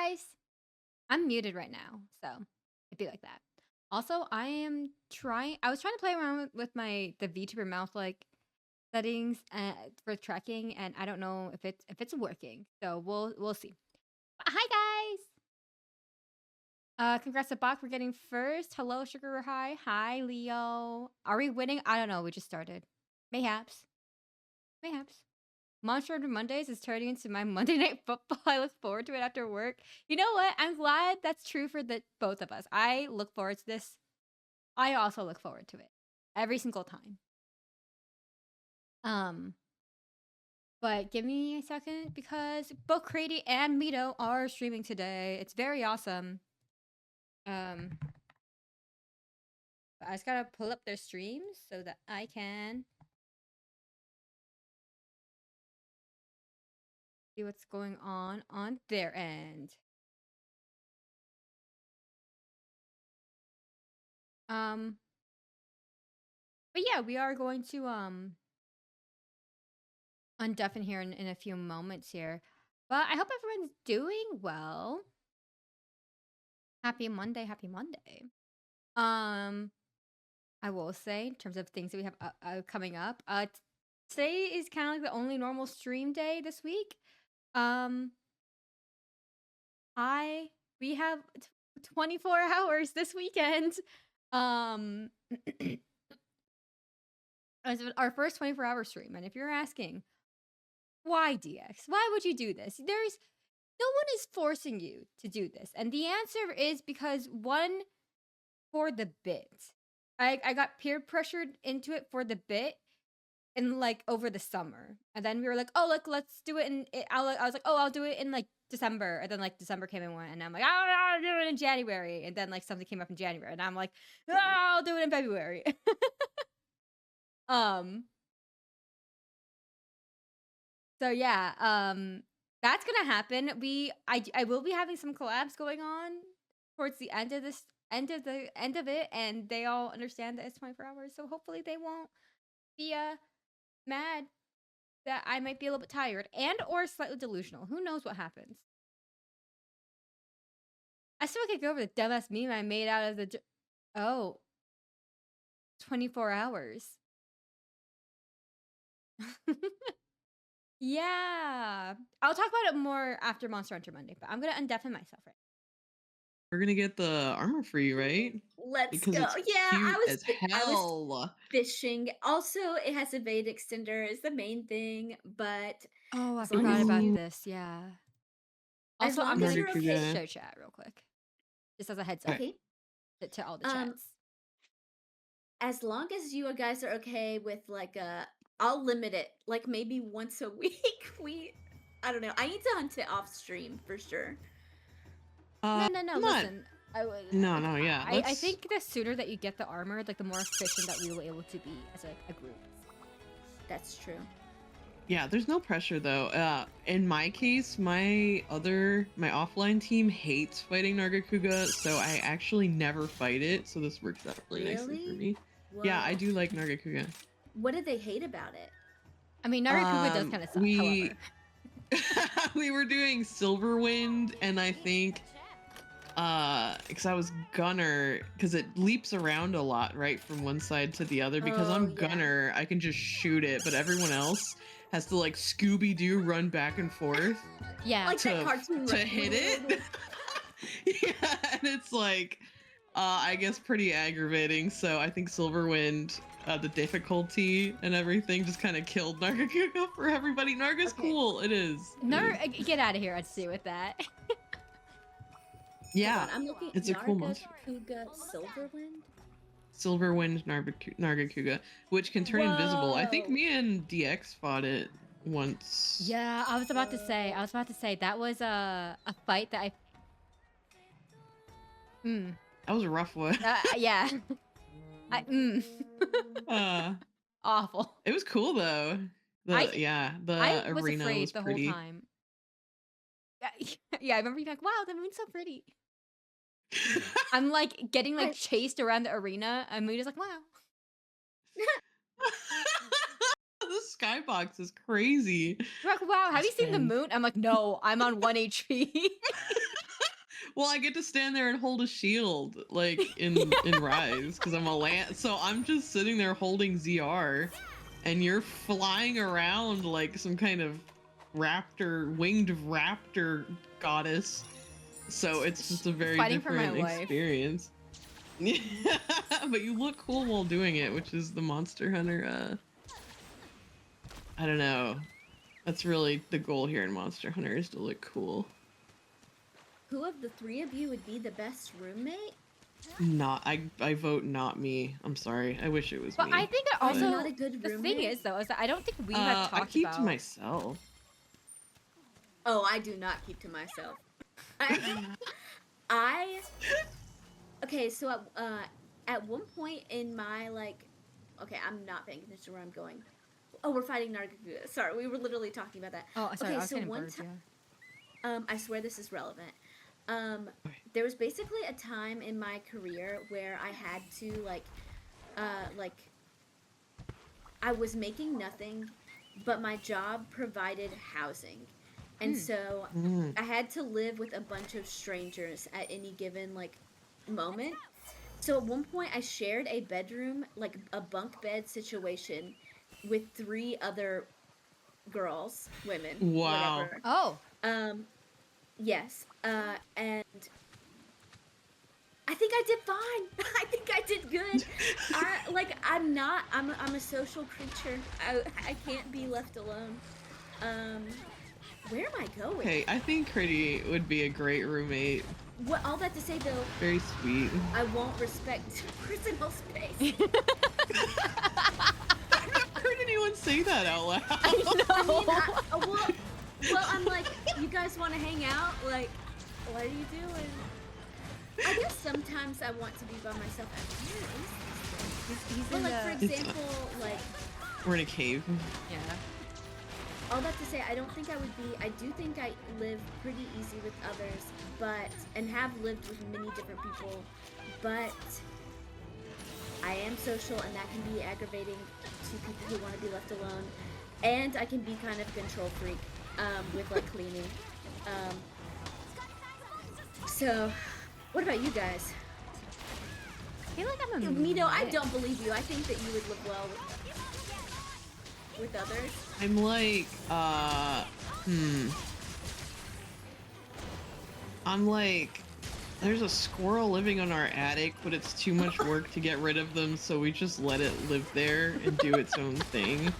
guys. I'm muted right now, so it'd be like that. Also, I was trying to play around with the VTuber mouth settings for tracking, and I don't know if it's working. So we'll see. But hi guys. Congrats to Bach for getting first. Hello, Sugar High. Hi, Leo. Are we winning? I don't know. We just started. Mayhaps. Mayhaps. Monster Hunter Mondays is turning into my Monday Night Football. I look forward to it after work. You know what? I'm glad that's true for the both of us. I look forward to this. I also look forward to it every single time. But give me a second because both Crady and Mito are streaming today. It's very awesome. But I just gotta pull up their streams so that I can see what's going on their end. But yeah, we are going to undeafen here in a few moments here. But I hope everyone's doing well. Happy Monday, happy Monday. I will say in terms of things that we have coming up, today is kind of like the only normal stream day this week. We have 24 hours this weekend. As our first 24-hour stream, and if you're asking why DX, why would you do this? No one is forcing you to do this, and the answer is because one, for the bit. I got peer pressured into it for the bit in over the summer, and then we were like, oh, let's do it I was like, oh, I'll do it in December, and then December came and went, and I'm like, I'll do it in January, and then something came up in January, and I'm like, oh, I'll do it in February. So yeah, that's gonna happen. I will be having some collabs going on towards the end of it, and they all understand that it's 24 hours, so hopefully they won't be mad that I might be a little bit tired and or slightly delusional. Who knows what happens? I still can't get over the dumbass meme I made out of the 24 hours. Yeah. I'll talk about it more after Monster Hunter Monday, but I'm gonna undeafen myself right now. We're gonna get the armor for you, right? Let's Because go. it's Yeah, cute I was as hell. fishing. Also, it has a Evade extender is the main thing, but Oh, I as long forgot as about you- this. Yeah. as Also, long I'm as gonna you're okay. show chat real quick, just as a heads up Okay. to all the chats. As long as you guys are okay with I'll limit it maybe once a week. I don't know. I need to hunt it off stream for sure. No. Not- Listen, No, yeah. I think the sooner that you get the armor, the more efficient that we will be able to be as a group. That's true. Yeah, there's no pressure though. In my case, my offline team hates fighting Nargacuga, so I actually never fight it. So this works out really nicely for me. Whoa. Yeah, I do like Nargacuga. What did they hate about it? I mean, Nargacuga does kind of suck. However, we were doing Silverwind, and I think because I was gunner, because it leaps around a lot, right, from one side to the other. Because I'm gunner, I can just shoot it, but everyone else has to Scooby-Doo run back and forth. Yeah, to hit it. Yeah, and it's I guess pretty aggravating. So I think Silverwind, the difficulty and everything just kind of killed Nargacuga for everybody. Narga's cool. It is. Get out of here. I'd see with that. Yeah, I'm looking. It's a cool monster. Silverwind, Nargacuga, which can turn invisible. I think me and DX fought it once. Yeah, I was about to say that was a fight that That was a rough one. Yeah. Awful. It was cool though. The arena was the pretty. whole time. Yeah, I remember being like, wow, the moon's so pretty. I'm getting chased around the arena, and Moon is like, wow. The skybox is crazy. You're like, wow, have you seen the moon? I'm like, no, I'm on 1 HP. Well, I get to stand there and hold a shield, like in Rise, because I'm a land. So I'm just sitting there holding ZR, and you're flying around like some kind of winged raptor goddess. So it's just a very Fighting for my different life. experience. Yeah, but you look cool while doing it, which is the Monster Hunter. I don't know. That's really the goal here in Monster Hunter, is to look cool. Who of the three of you would be the best roommate? Not I vote not me. I'm sorry. I wish it was But me. I think that Are you also not a good the thing roommate? is though is that I don't think we have I talked keep about. to myself. Oh, I do not keep to myself. I okay, so at one point in my okay, I'm not paying attention to where I'm going. Oh, we're fighting Nargacuda. Sorry, we were literally talking about that. Oh, sorry. Okay, I was so getting one birds. time, Yeah. I swear this is relevant. There was basically a time in my career where I had to I was making nothing, but my job provided housing. And so I had to live with a bunch of strangers at any given moment. So at one point I shared a bedroom, like a bunk bed situation with 3 other girls, women, Wow. whatever. Oh. Yes. And I think I did fine. I think I did good. I'm a social creature. I can't be left alone. Where am I going? Okay, I think Critty would be a great roommate. What all that to say though, Very sweet. I won't respect personal space. I've never heard anyone say that out loud. I know. Well, I'm like, you guys want to hang out? Like, what are you doing? I guess sometimes I want to be by myself. Where is this thing? He's But in like, for the. example, like, We're in a cave. Yeah. all that to say, I don't think I would be. I do think I live pretty easy with others, and have lived with many different people, but I am social, and that can be aggravating to people who want to be left alone. And I can be kind of a control freak with like cleaning. So, what about you guys? I feel like I'm a. Mito, I mix. don't believe you. I think that you would live well with others. I'm like, I'm like, there's a squirrel living on our attic, but it's too much work to get rid of them, so we just let it live there and do its own thing.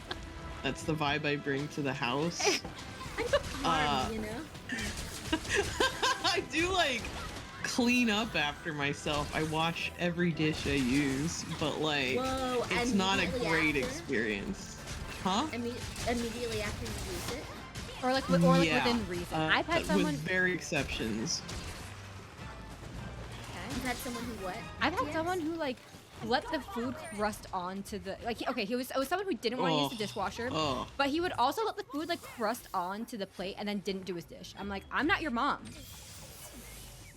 That's the vibe I bring to the house. I'm hard, you know? I do like clean up after myself. I wash every dish I use, but like, Whoa, it's not a immediately great after? experience. Huh? Immediately after you use it? Or like, Yeah, within reason. I've had someone. with very exceptions. You've had someone who what? I've had Yes. someone who like let the food crust onto the it was someone who didn't want to use the dishwasher, Oh, but he would also let the food like crust onto the plate and then didn't do his dish. I'm like, I'm not your mom.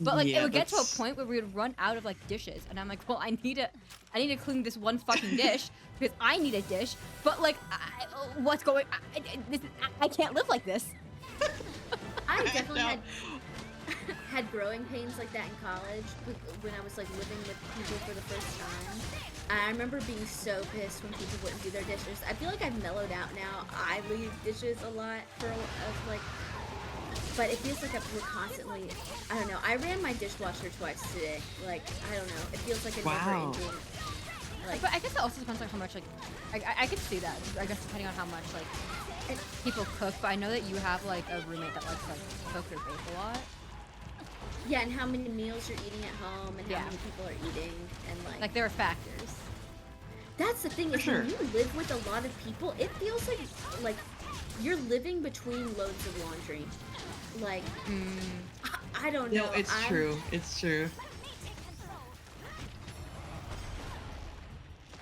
But like yeah, it would get to a that's- point where we would run out of like dishes, and I'm like, well, I need to clean this one fucking dish because I need a dish. But like, what's going? I can't live like this. I definitely No. had growing pains like that in college when I was like living with people for the first time. I remember being so pissed when people wouldn't do their dishes. I feel like I've mellowed out now. I leave dishes a lot but it feels like we're constantly, I don't know. I ran my dishwasher twice today. Like, I don't know. It feels like a never Wow. ending. Like, But I guess it also depends on how much like I can see that. I guess depending on how much like people cook. But I know that you have like a roommate that likes to like cook or bake a lot. yeah, and how many meals you're eating at home and Yeah. how many people are eating and Like there are factors. that's the thing For is sure. when you live with a lot of people, it feels like you're living between loads of laundry. Like I don't know. No, it's true. It's true.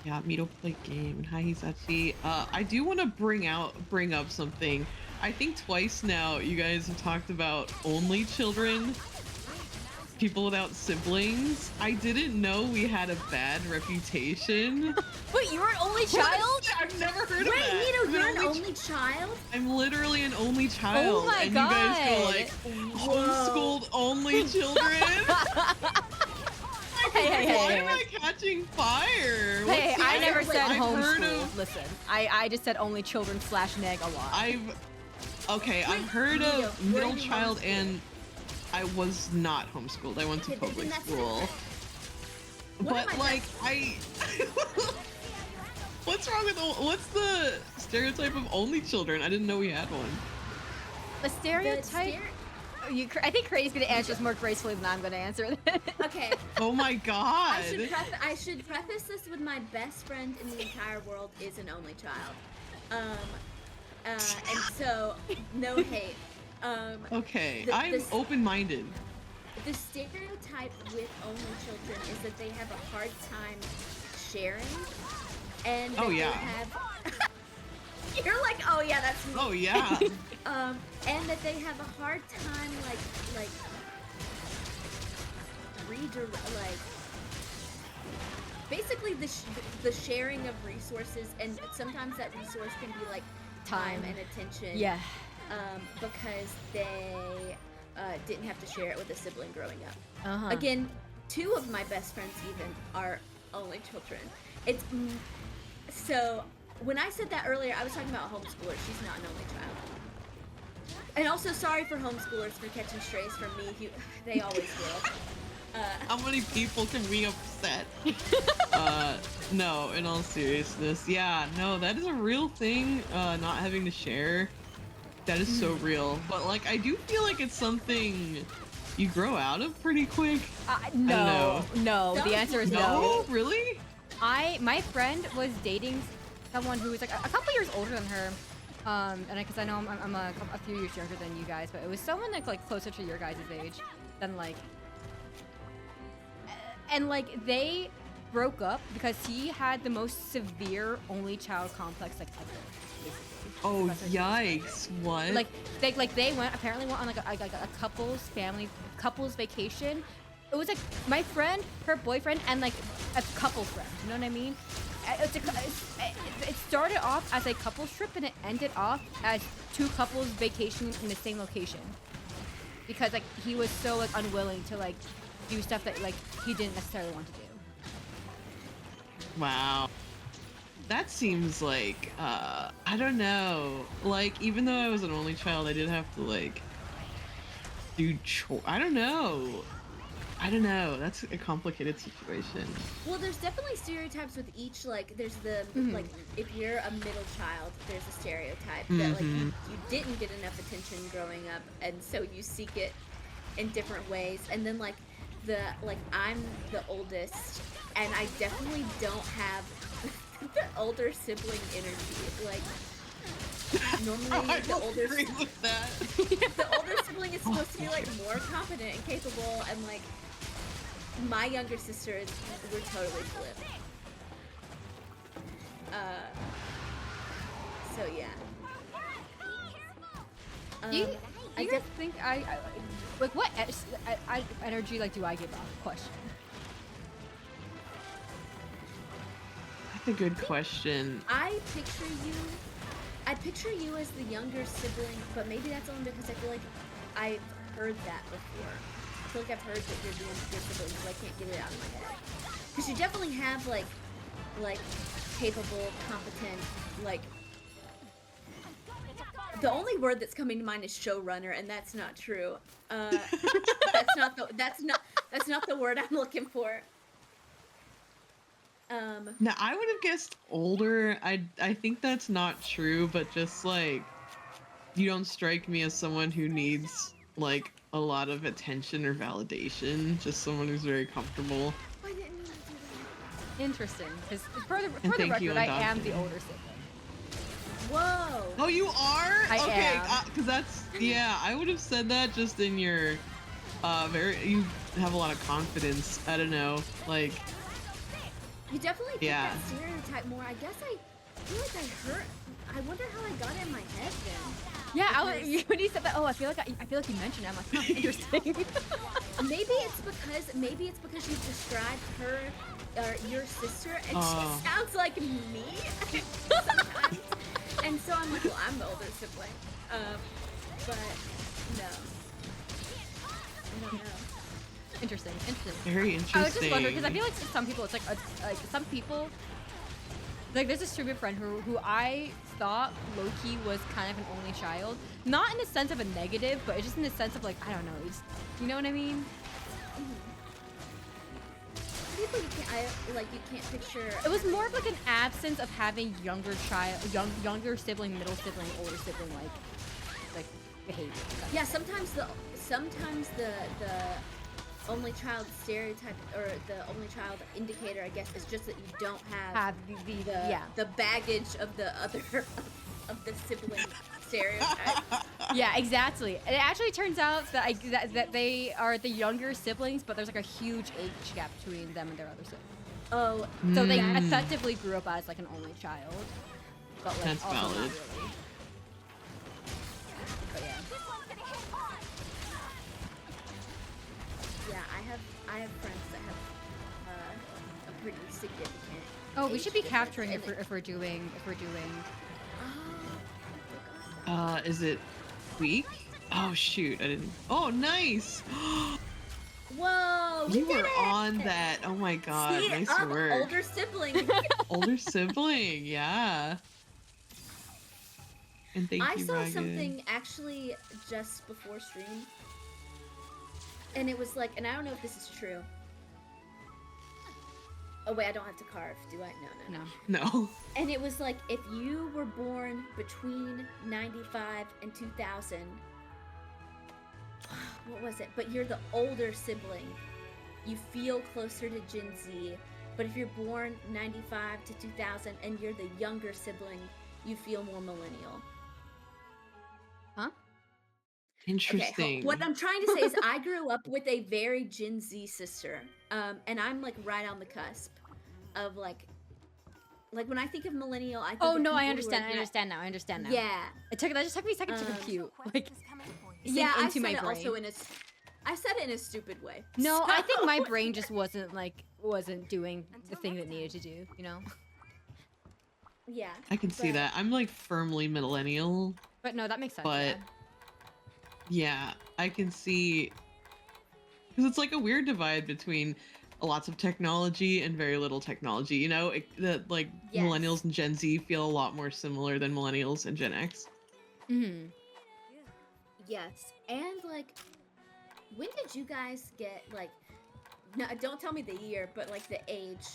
Yeah, Mito play game. Hi, Hisachi. I do want to bring up something. I think twice now you guys have talked about only children. people without siblings. I didn't know we had a bad reputation. Wait, you were an only child? I've never heard of Wait, that. Nito, you're an only child? I'm literally an only child. Oh my and God. you guys go like homeschooled only children. Hey, Why am I catching fire? Hey, What's I the- never said I've heard homeschool. of- Listen, I just said only children / neg a lot. I've Wait, heard Nito, of were middle you child homeschooled? and I was not homeschooled. I went to Okay, then public that's school. different. One of But my like what's wrong with what's the stereotype of only children? I didn't know we had one. The stereotype. I think Craig's gonna answer this more gracefully than I'm gonna answer it. Okay, Oh my god. I should preface this with my best friend in the entire world is an only child. And so, no hate. Okay, the- I'm this- open-minded. The stereotype with only children is that they have a hard time sharing, and that Oh, yeah. they have. You're like, oh yeah, that's me. Oh yeah. And that they have a hard time like basically the sharing of resources, and sometimes that resource can be like time and attention. Yeah. Because they didn't have to share it with a sibling growing up. Uh-huh. Again, 2 of my best friends even are only children. It's so when I said that earlier, I was talking about a homeschooler. She's not an only child. And also, sorry for homeschoolers for catching strays from me. They always will. How many people can we upset? No, in all seriousness. Yeah, no, that is a real thing, not having to share. That is so real. But like, I do feel like it's something you grow out of pretty quick. No. Some The answer is people no. No, really? My friend was dating someone who was like a couple years older than her. And because I know I'm a few years younger than you guys, but it was someone that's like closer to your guys' age than like. And like they broke up because he had the most severe only child complex like ever. Basically. Oh, That's what she yikes. What? Like they apparently went on like a couples vacation. It was like my friend, her boyfriend, and like a couple friend. You know what I mean? It started off as a couples trip and it ended off as 2 couples vacationing in the same location. Because like he was so like unwilling to like do stuff that like he didn't necessarily want to do. Wow. That seems like, I don't know. Like, even though I was an only child, I did have to, like, do I don't know. That's a complicated situation. Well, there's definitely stereotypes with each, like, there's the, like, if you're a middle child, there's a stereotype that, like, you didn't get enough attention growing up, and so you seek it in different ways. And then, like, I'm the oldest, and I definitely don't have the older sibling energy. Like, normally I the don't older agree with that. the older sibling is supposed to be like more competent and capable, and like my younger sister is we're totally flipped. So yeah. Do you I guys think I like what energy like do I give off? Question. That's a good question. I picture you as the younger sibling, but maybe that's only because I feel like I've heard that before. I feel like I've heard that you're the younger sibling, but I can't get it out of my head. Because you definitely have like capable, competent, like. The only word that's coming to mind is showrunner, and that's not true. That's not the word I'm looking for. Now, I would have guessed older. I think that's not true, but just like, you don't strike me as someone who needs like a lot of attention or validation. Just someone who's very comfortable. I didn't mean to do that. Interesting, because for the thank you, record, I am the Undaunted. older sibling. Whoa! Oh, you are? I okay, am. because that's I would have said that just in your you have a lot of confidence. I don't know, like. You definitely fit Yeah. that stereotype more. I guess I feel like I wonder how I got it in my head then. Yeah, Because- when you said that, I feel like you mentioned it. I'm like, huh, interesting. maybe it's because you described her or your sister and Oh. she sounds like me sometimes. And so I'm like, well, I'm the older sibling. But no. I don't know. Interesting. Very interesting. I was just wondering because I feel like some people, it's like some people. Like there's a stupid friend who I thought low-key was kind of an only child. Not in the sense of a negative, but it's just in the sense of like, I don't know, you know what I mean? People you can't picture. It was more of like an absence of having younger sibling, middle sibling, older sibling like behavior. Yeah, sometimes the only child stereotype or the only child indicator, I guess, is just that you don't have the baggage of the other of the sibling stereotype. Yeah, exactly. And it actually turns out that they are the younger siblings, but there's like a huge age gap between them and their other siblings. Oh, so they effectively grew up as like an only child, but like That's also valid. not really. But yeah. Yeah, I have friends that have a pretty significant. Oh, we age should be difference, capturing and if we're doing. Oh, Is it week? Oh shoot, I didn't. Oh, nice. whoa! You were on that. Oh my god, See, nice I'm work. older sibling. Older sibling, yeah. And thank I you, saw Ragged. something actually just before stream, and it was like, and I don't know if this is true. Oh wait, I don't have to carve, do I? No. No. And it was like, if you were born between 95 and 2000, what was it? But you're the older sibling, you feel closer to Gen Z. But if you're born 95 to 2000 and you're the younger sibling, you feel more millennial. Huh? Interesting. Okay, what I'm trying to say is I grew up with a very Gen Z sister. And I'm like right on the cusp of like when I think of millennial, I think Oh of no, I people who understand. are I understand now. I understand now. Yeah. That just took me a second to compute. Like, Yeah, sink I into said my it brain. also I said it in a stupid way. No, I think my So- brain just wasn't doing the thing that needed to do. You know. Yeah. I can see but- that. I'm like firmly millennial, But no, that makes sense. but yeah, I can see because it's like a weird divide between lots of technology and very little technology. You know, that like Yes. millennials and Gen Z feel a lot more similar than millennials and Gen X. Mm-hmm. Yes. And like, when did you guys get like? No, don't tell me the year, but like the age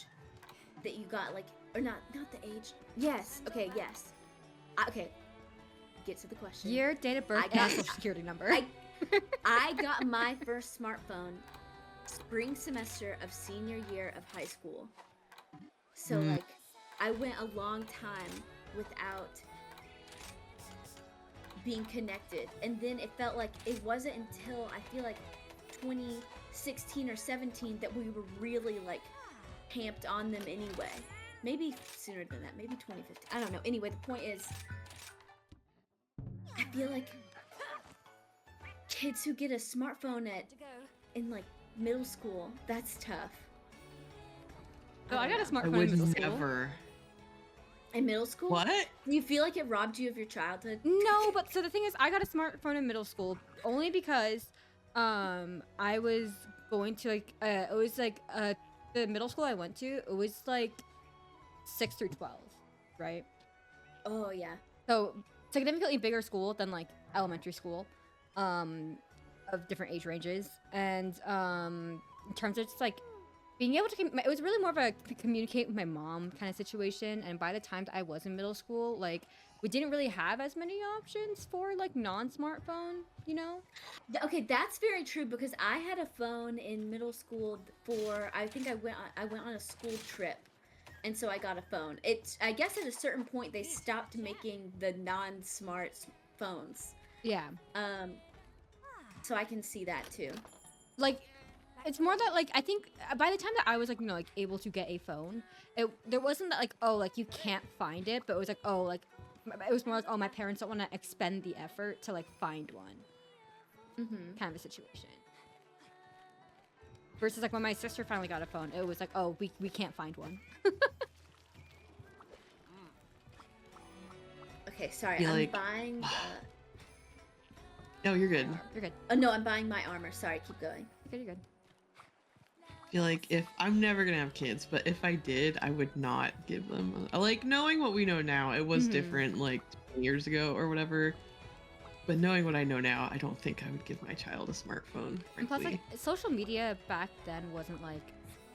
that you got, like, or not the age. Yes. Okay. Yes. Okay. Get to the question. Year, date of birth, I got- and social security number. I got my first smartphone spring semester of senior year of high school. So like I went a long time without being connected. And then it felt like it wasn't until I feel like 2016 or 17 that we were really like camped on them anyway. Maybe sooner than that, maybe 2015. I don't know. Anyway, the point is I feel like kids who get a smartphone in like middle school, that's tough. So I got a I smartphone in would middle school. never. In middle school? What? Do you feel like it robbed you of your childhood? No, but so the thing is, I got a smartphone in middle school only because, I was going to like, it was like, the middle school I went to, it was like 6 through 12, right? Oh yeah. So significantly bigger school than like elementary school, of different age ranges, and in terms of just like being able to, it was really more of a communicate with my mom kind of situation. And by the time that I was in middle school, like we didn't really have as many options for like non-smartphone, you know? Okay, that's very true because I had a phone in middle school for I think I went on a school trip. And so I got a phone. I guess at a certain point they stopped making the non-smart phones. Yeah. So I can see that too. Like, it's more that like I think by the time that I was like, you know, like able to get a phone, there wasn't that like, oh, like you can't find it, but it was like, oh, like it was more like, oh, my parents don't want to expend the effort to like find one, Mm-hmm. kind of a situation. Versus like when my sister finally got a phone, it was like, oh, we can't find one. Okay, sorry. Feel I'm like- buying. No, you're good. You're good. Oh no, I'm buying my armor. Sorry, keep going. You're good. I feel like if I'm never gonna have kids, but if I did, I would not give them like knowing what we know now. It was different like 20 years ago or whatever. But knowing what I know now, I don't think I would give my child a smartphone. And plus, Frankly. like, social media back then wasn't like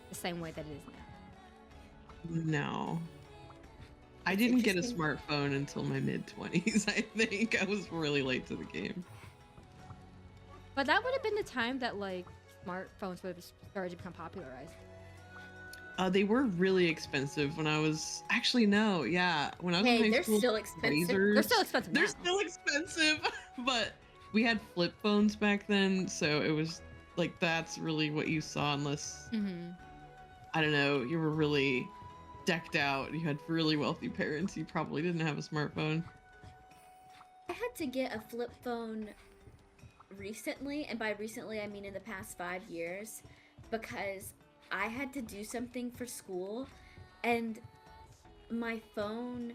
the same way that it is now. No. I It's didn't get a interesting. smartphone until my mid-20s, I think. I was really late to the game. But that would have been the time that like smartphones would have started to become popularized. They were really expensive when I was... Actually, no, yeah. When I was in Hey, high they're school, still expensive. Razors- They're still expensive They're now. still expensive, but we had flip phones back then, so it was like that's really what you saw unless I don't know, you were really decked out, you had really wealthy parents, you probably didn't have a smartphone. I had to get a flip phone recently, and by recently I mean in the past 5 years, because I had to do something for school, and my phone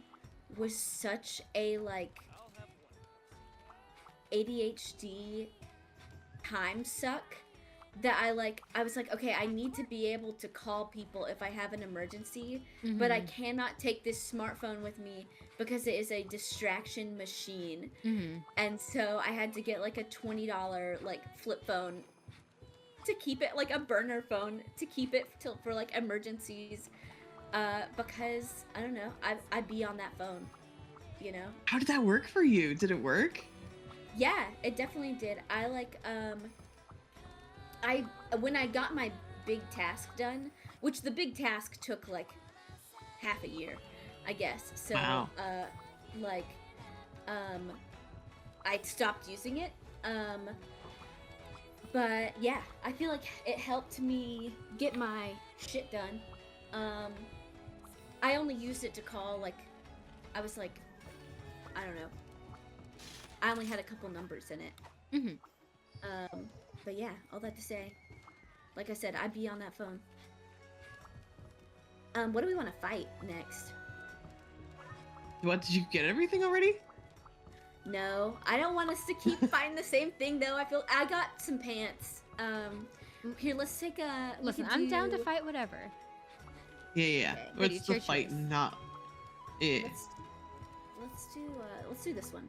was such a like ADHD time suck that I was like, okay, I need to be able to call people if I have an emergency, but I cannot take this smartphone with me because it is a distraction machine. And so I had to get like a $20 like flip phone to keep it, like a burner phone to keep it till for like emergencies, because I don't know, I'd be on that phone, you know. How did that work for you? Did it work? Yeah, it definitely did. I like when I got my big task done, which the big task took like half a year, I guess. So Wow. I stopped using it. But yeah, I feel like it helped me get my shit done. I only used it to call, like, I was like, I don't know. I only had a couple numbers in it. But yeah, all that to say, like I said, I'd be on that phone. What do we want to fight next? What, did you get everything already? No, I don't want us to keep fighting the same thing though. I got some pants. Here, let's take a. we Listen, could I'm down to do- fight whatever. Yeah. Okay. Ready, What's it's the your fight? choice. Not. Yeah. Let's do this one.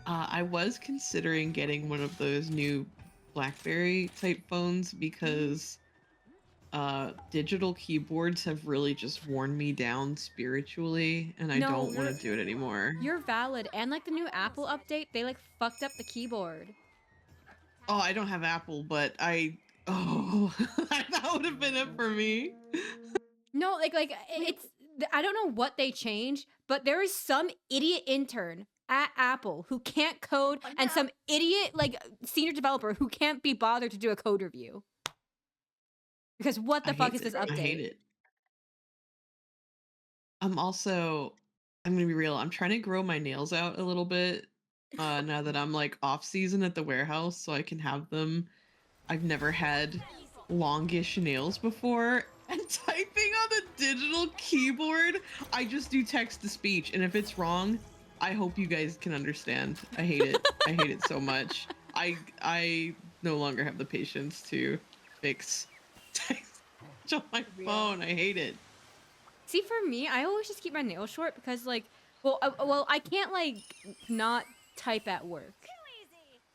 I was considering getting one of those new BlackBerry type phones because digital keyboards have really just worn me down spiritually, and I No, don't want you're- to do it anymore. You're valid. And like the new Apple update, they like fucked up the keyboard. Oh, I don't have Apple, but that would have been it for me. No, like it's I don't know what they changed, but there is some idiot intern at Apple who can't code Oh, and no. some idiot like senior developer who can't be bothered to do a code review. Because what the I fuck hate is this it. update? I hate it. I'm gonna be real. I'm trying to grow my nails out a little bit now that I'm like off season at the warehouse, so I can have them. I've never had longish nails before, and typing on the digital keyboard, I just do text to speech, and if it's wrong, I hope you guys can understand. I hate it. I hate it so much. I no longer have the patience to fix text on my Real. phone. I hate it. See, for me, I always just keep my nails short because, like, well, I can't like not type at work,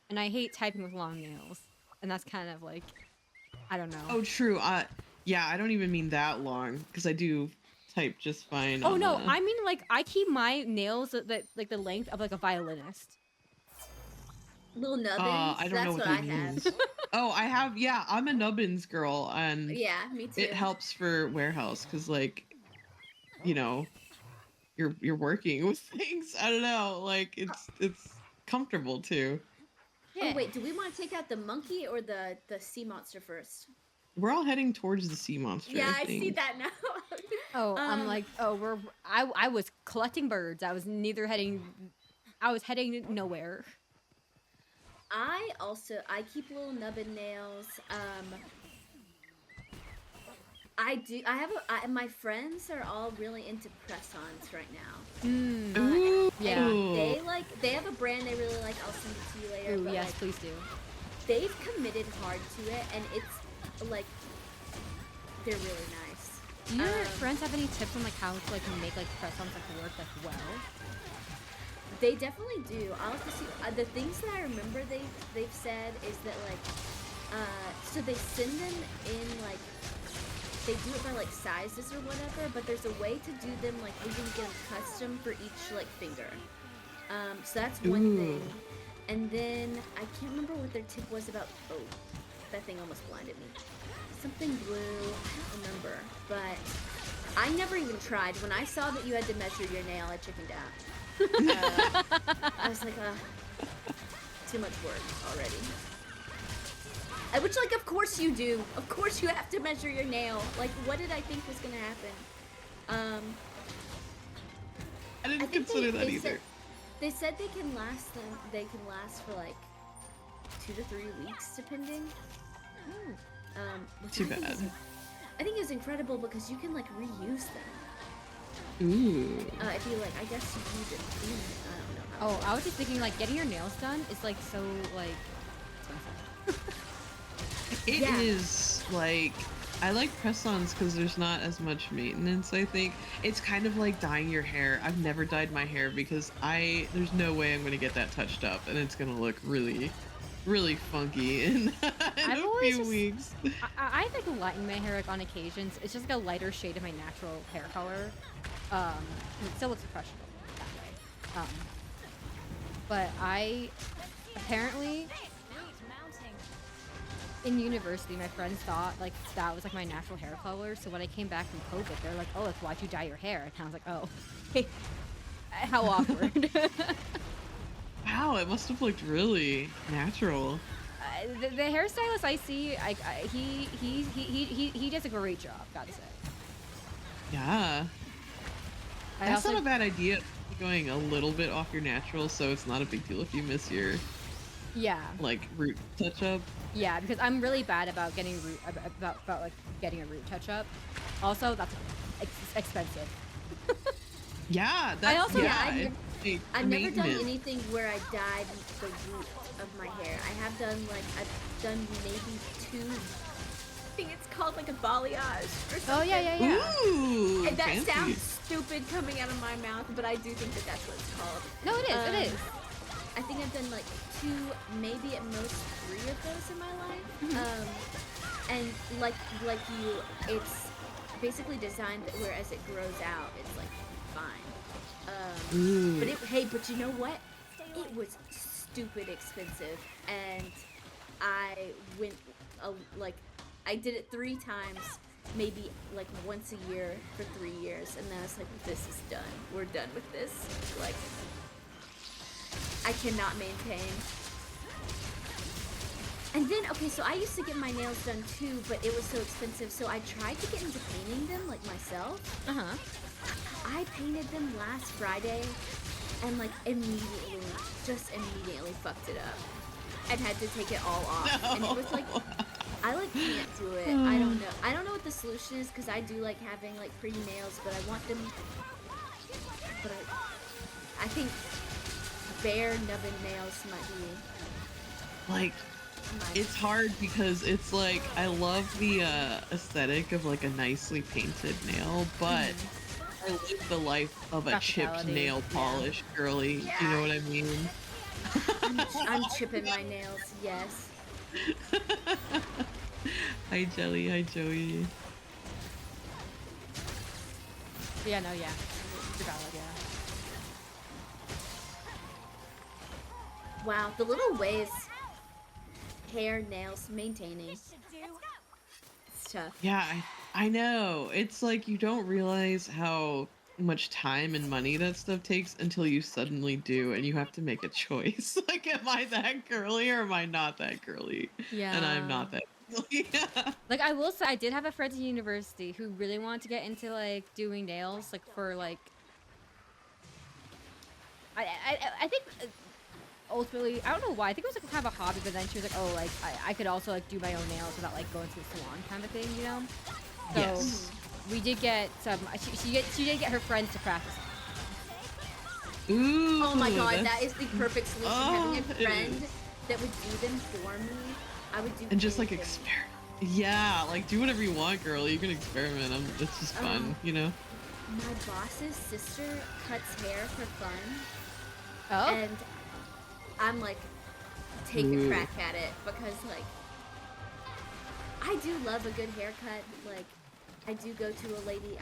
and I hate typing with long nails, and that's kind of like, I don't know. Oh, true. Yeah, I don't even mean that long because I do type just fine. Oh on no, the- I mean like I keep my nails like the length of like a violinist. Little nubbins. I don't That's know what what I that have. means. Oh, I have. Yeah, I'm a nubbins girl, and Yeah, me too. it helps for warehouse because, like, you know, you're working with things. I don't know, like it's comfortable too. Oh wait, do we want to take out the monkey or the sea monster first? We're all heading towards the sea monster. Yeah, I think. see that now. Oh, I'm Um, like, oh, I was collecting birds. I was heading nowhere. I keep little nubbin nails. My friends are all really into press-ons right now. Mm. Ooh. Yeah. They have a brand they really like. I'll send it to you later. Ooh, but yes, like, please do. they've committed hard to it, and it's like they're really nice. Do your friends have any tips on like how to like make like press-ons like work like well? They definitely do. I'll have to see. The things that I remember they've said is that like, so they send them in like, they do it by like sizes or whatever. But there's a way to do them like we can get them custom for each like finger. So that's one thing. And then I can't remember what their tip was about. Oh, that thing almost blinded me. Something blue. I don't remember. But I never even tried. When I saw that you had to measure your nail, I chickened out. I was like, too much work already. Which, like, of course you do. Of course you have to measure your nail. Like, what did I think was gonna happen? I didn't consider that either. They said they can last for like 2 to 3 weeks, depending. Too bad. I think it's incredible because you can like reuse them. Ooh. If you like, I guess you use it. I don't know. Oh, I was just thinking like getting your nails done is like so like expensive. It is like, I like press-ons because there's not as much maintenance. I think it's kind of like dyeing your hair. I've never dyed my hair because there's no way I'm gonna get that touched up, and it's gonna look really, really funky in a few weeks. I think lighten my hair like on occasions. It's just like a lighter shade of my natural hair color. It still looks professional that way. But I apparently in university, my friends thought like that was like my natural hair color. So when I came back from COVID, they're like, "Oh, like why'd you dye your hair?" And I was like, "Oh, how awkward." Wow, it must have looked really natural. The hairstylist I see, he does a great job, gotta say. Yeah. That's not a bad idea. Going a little bit off your natural, so it's not a big deal if you miss your like root touch up. Yeah, because I'm really bad about getting about like getting a root touch up. Also, that's expensive. Yeah, that's I've never done anything where I dyed the root of my hair. I've done maybe 2. I think it's called like a balayage or something. Oh yeah. Ooh, and that fancy. sounds stupid coming out of my mouth, but I do think that that's what it's called. No, it is. It is. I think I've done like 2, maybe at most 3 of those in my life. And like you, it's basically designed that where as it grows out, it's like fine. But you know what? It was stupid expensive, and I went I did it 3 times, maybe like once a year for 3 years, and then I was like, this is done. We're done with this. Like, I cannot maintain. And then, okay, so I used to get my nails done too, but it was so expensive, so I tried to get into painting them, like, myself. I painted them last Friday, and, like, immediately fucked it up. And had to take it all off. No. And it was, like, I, like, can't do it. I don't know. I don't know what the solution is, because I do like having, like, pretty nails, but I want them... But I think bare nubbin nails might be... Like... It's hard because it's like, I love the aesthetic of like a nicely painted nail, but I live the life of a chipped nail polish girly. Yeah. You know what I mean? I'm chipping my nails, yes. Hi Jelly, hi Joey. Yeah, no, yeah. You're valid, yeah. Wow, the little ways hair, nails, maintaining. It's tough. Yeah, I know. It's like you don't realize how much time and money that stuff takes until you suddenly do, and you have to make a choice. Like, am I that girly or am I not that girly? Yeah. And I'm not that girly. Like, I will say, I did have a friend in university who really wanted to get into, like, doing nails, like, for, like... I think... ultimately, I don't know why. I think it was like kind of a hobby, but then she was like, oh, like I could also like do my own nails without like going to the salon kind of thing, you know? So Yes. we did get some. She did get her friends to practice. Ooh. Oh my god, that is the perfect solution. Having a it friend is. that would do them for me, I would do. And just like anything. experiment. Yeah, like do whatever you want, girl. You can experiment. It's just fun, you know? My boss's sister cuts hair for fun, Oh, and I'm like, take a Ooh. crack at it because like, I do love a good haircut. Like, I do go to a lady.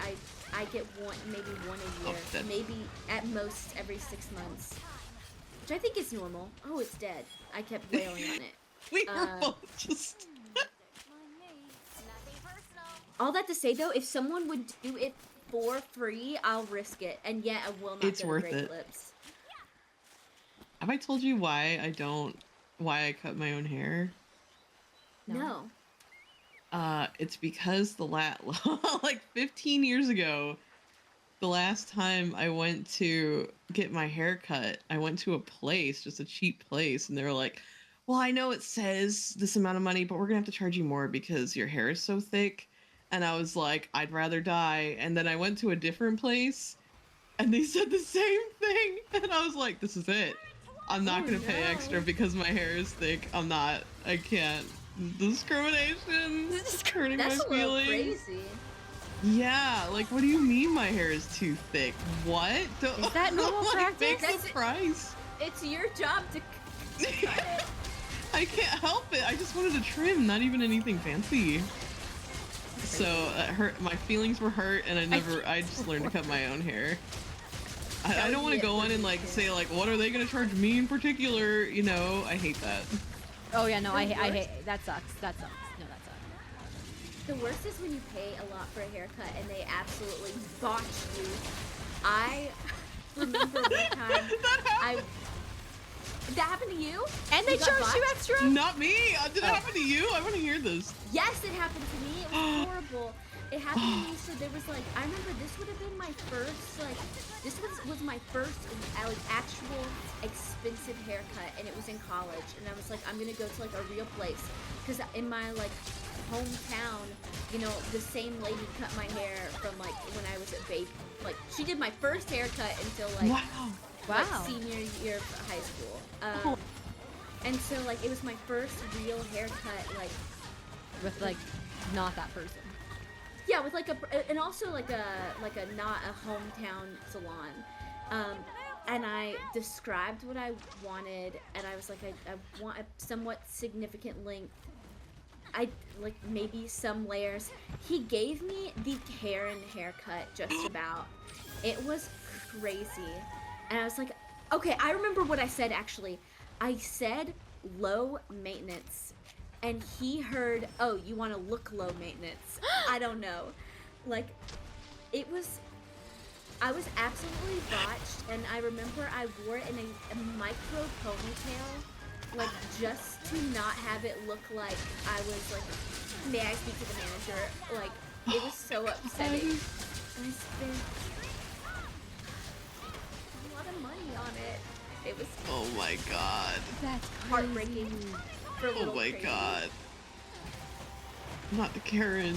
I get maybe one a year, that- maybe at most every 6 months, which I think is normal. Oh, it's dead. I kept wailing on it. We were both just. All that to say though, if someone would do it for free, I'll risk it, and yet I will not It's go worth to Great it. Clips. Have I told you why I cut my own hair? No. It's because like 15 years ago, the last time I went to get my hair cut, I went to a place, just a cheap place, and they were like, well, I know it says this amount of money, but we're gonna have to charge you more because your hair is so thick. And I was like, I'd rather die. And then I went to a different place and they said the same thing. And I was like, this is it. I'm not gonna pay extra because my hair is thick. I can't. Discrimination. This is hurting That's my a little feelings. crazy. Yeah, like what do you mean my hair is too thick? What? Is that normal like, make practice? the price. It's your job to cut it. I can't help it. I just wanted to trim, not even anything fancy. So it hurt. My feelings were hurt, and I just learned to cut my own hair. I don't want to go on and like say like, what are they gonna charge me in particular? You know, I hate that. Oh yeah, no, I The hate worst- that sucks. That sucks. No, that sucks. The worst is when you pay a lot for a haircut and they absolutely botch you. I remember one time that happened to you? And they You got charged you botched? extra? Not me. Did it happen to you? I want to hear this. Yes, it happened to me. It was horrible. It happened to me. So there was like, I remember this would have been my first, like, this was my first like actual expensive haircut, and it was in college. And I was like, I'm gonna go to like a real place, because in my like hometown, you know, the same lady cut my hair from like when I was at baby. Like she did my first haircut until like Wow. like Wow. senior year of high school. And so like it was my first real haircut, like With like not that person. yeah, with like and also like a not a hometown salon. And I described what I wanted, and I was like, I want a somewhat significant length. I like maybe some layers. He gave me the Karen haircut just about. It was crazy. And I was like, okay, I remember what I said actually. I said low maintenance. And he heard, oh, you want to look low maintenance. I don't know. Like, I was absolutely botched. And I remember I wore it in a micro ponytail, like, just to not have it look like I was like, may I speak to the manager? Like, it was so upsetting. And I spent a lot of money on it. It was Oh my god. That's heartbreaking. For a Oh little my crazy. god. Not the Karen.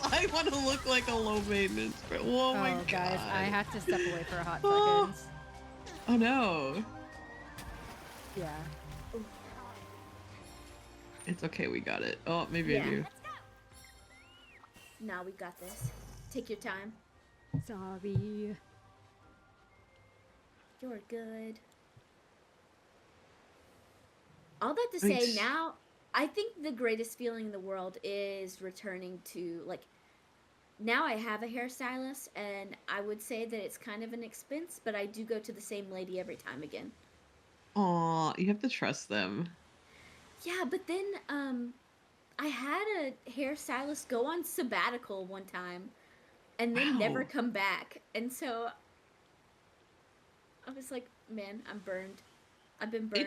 I want to look like a low maintenance, but oh my god. guys, I have to step away for a hot Oh. second. Oh no. Yeah. It's okay, we got it. Oh, maybe Yeah. I do. Nah, we got this. Take your time. Sorry. You're good. All that to Thanks. say, now I think the greatest feeling in the world is returning to like. Now I have a hairstylist, and I would say that it's kind of an expense, but I do go to the same lady every time again. Aw, you have to trust them. Yeah, but then I had a hairstylist go on sabbatical one time, and then never Wow. come back, and so I was like, man, I'm burned. I've been burned.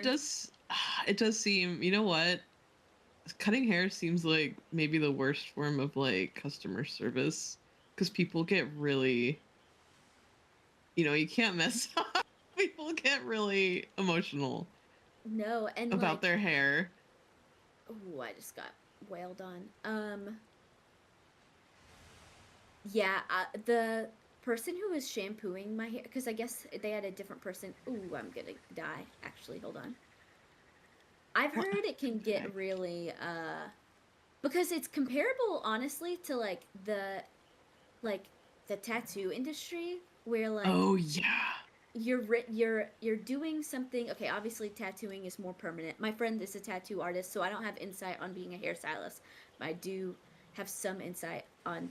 It does seem, you know what? Cutting hair seems like maybe the worst form of like customer service, because people get really, you know, you can't mess up. People People get really emotional No, and about like, their hair. oh, I just got wailed on. Yeah, the person who was shampooing my hair, because I guess they had a different person. Ooh, I'm gonna die. Actually, hold on. I've What? heard it can get Heck? really, because it's comparable, honestly, to like the tattoo industry, where like Oh yeah. you're doing something. Okay, obviously tattooing is more permanent. My friend is a tattoo artist, so I don't have insight on being a hairstylist, but I do have some insight on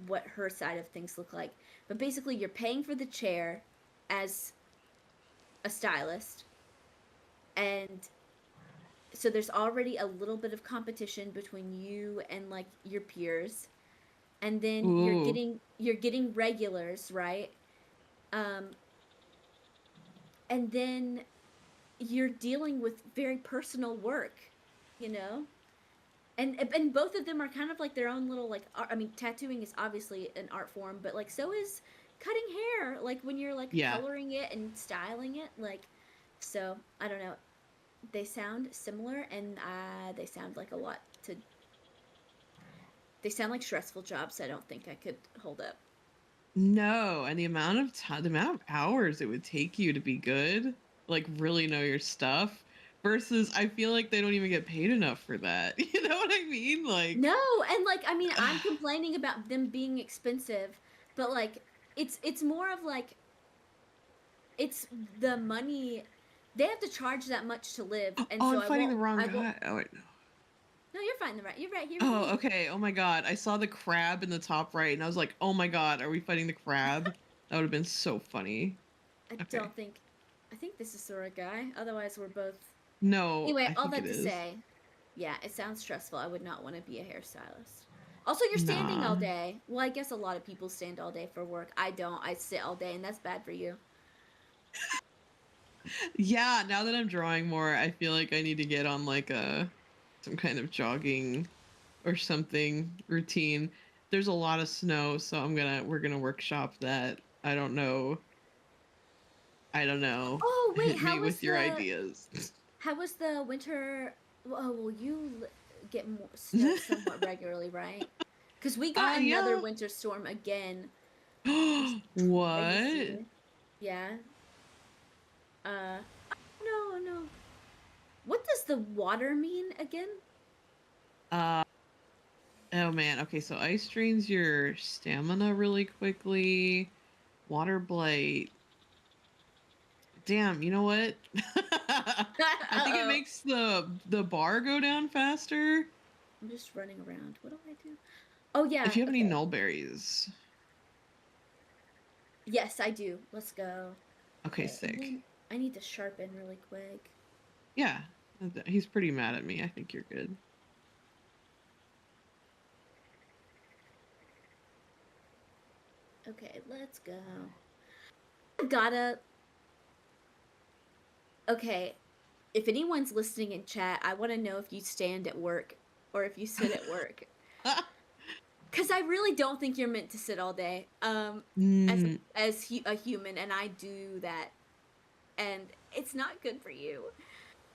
what her side of things look like. But basically, you're paying for the chair as a stylist, and so there's already a little bit of competition between you and like your peers, and then Ooh. you're getting regulars, right? Um, and then you're dealing with very personal work, you know? And both of them are kind of like their own little like art. I mean, tattooing is obviously an art form, but like so is cutting hair. Like when you're like Yeah. coloring it and styling it, like so I don't know. They sound similar, and they sound like a lot to. They sound like stressful jobs. I don't think I could hold up. No, and the amount of time, the amount of hours it would take you to be good, like really know your stuff, versus I feel like they don't even get paid enough for that. You know what I mean? Like, No, and like I mean, I'm complaining about them being expensive, but like it's more of like it's the money they have to charge that much to live, and oh, so I'm fighting the wrong I won't. guy. Oh wait, no. No, you're fine. You're right here with Oh, me. okay. Oh my God, I saw the crab in the top right, and I was like, oh my God, are we fighting the crab? That would have been so funny. I Okay. don't think. I think this is the right guy. Otherwise, we're both. No, Anyway, I all think it that to is. say, yeah, it sounds stressful. I would not want to be a hairstylist. Also, you're standing all Nah. day. Well, I guess a lot of people stand all day for work. I don't. I sit all day, and that's bad for you. Yeah, now that I'm drawing more, I feel like I need to get on like a some kind of jogging or something routine. There's a lot of snow, so we're gonna workshop that. I don't know. I don't know. Oh wait, Hit me with your ideas. how was the winter? Oh well, get more snow somewhat regularly, right? Because we got another Yeah. winter storm again, which is What? crazy. Yeah. Uh. No, no. What does the water mean again? Uh oh man. Okay, so ice drains your stamina really quickly. Water blight. Damn, you know what? I think it Uh-oh. makes the bar go down faster. I'm just running around. What do I do? Oh If yeah. you have any Okay. null berries. Yes, I do. Let's go. Okay, Okay, and sick. then I need to sharpen really quick. Yeah, he's pretty mad at me. I think you're good. Okay, let's go. I gotta. Okay, if anyone's listening in chat, I want to know if you stand at work or if you sit at work. Cuz I really don't think you're meant to sit all day. Mm, A human, and I do that, and it's not good for you.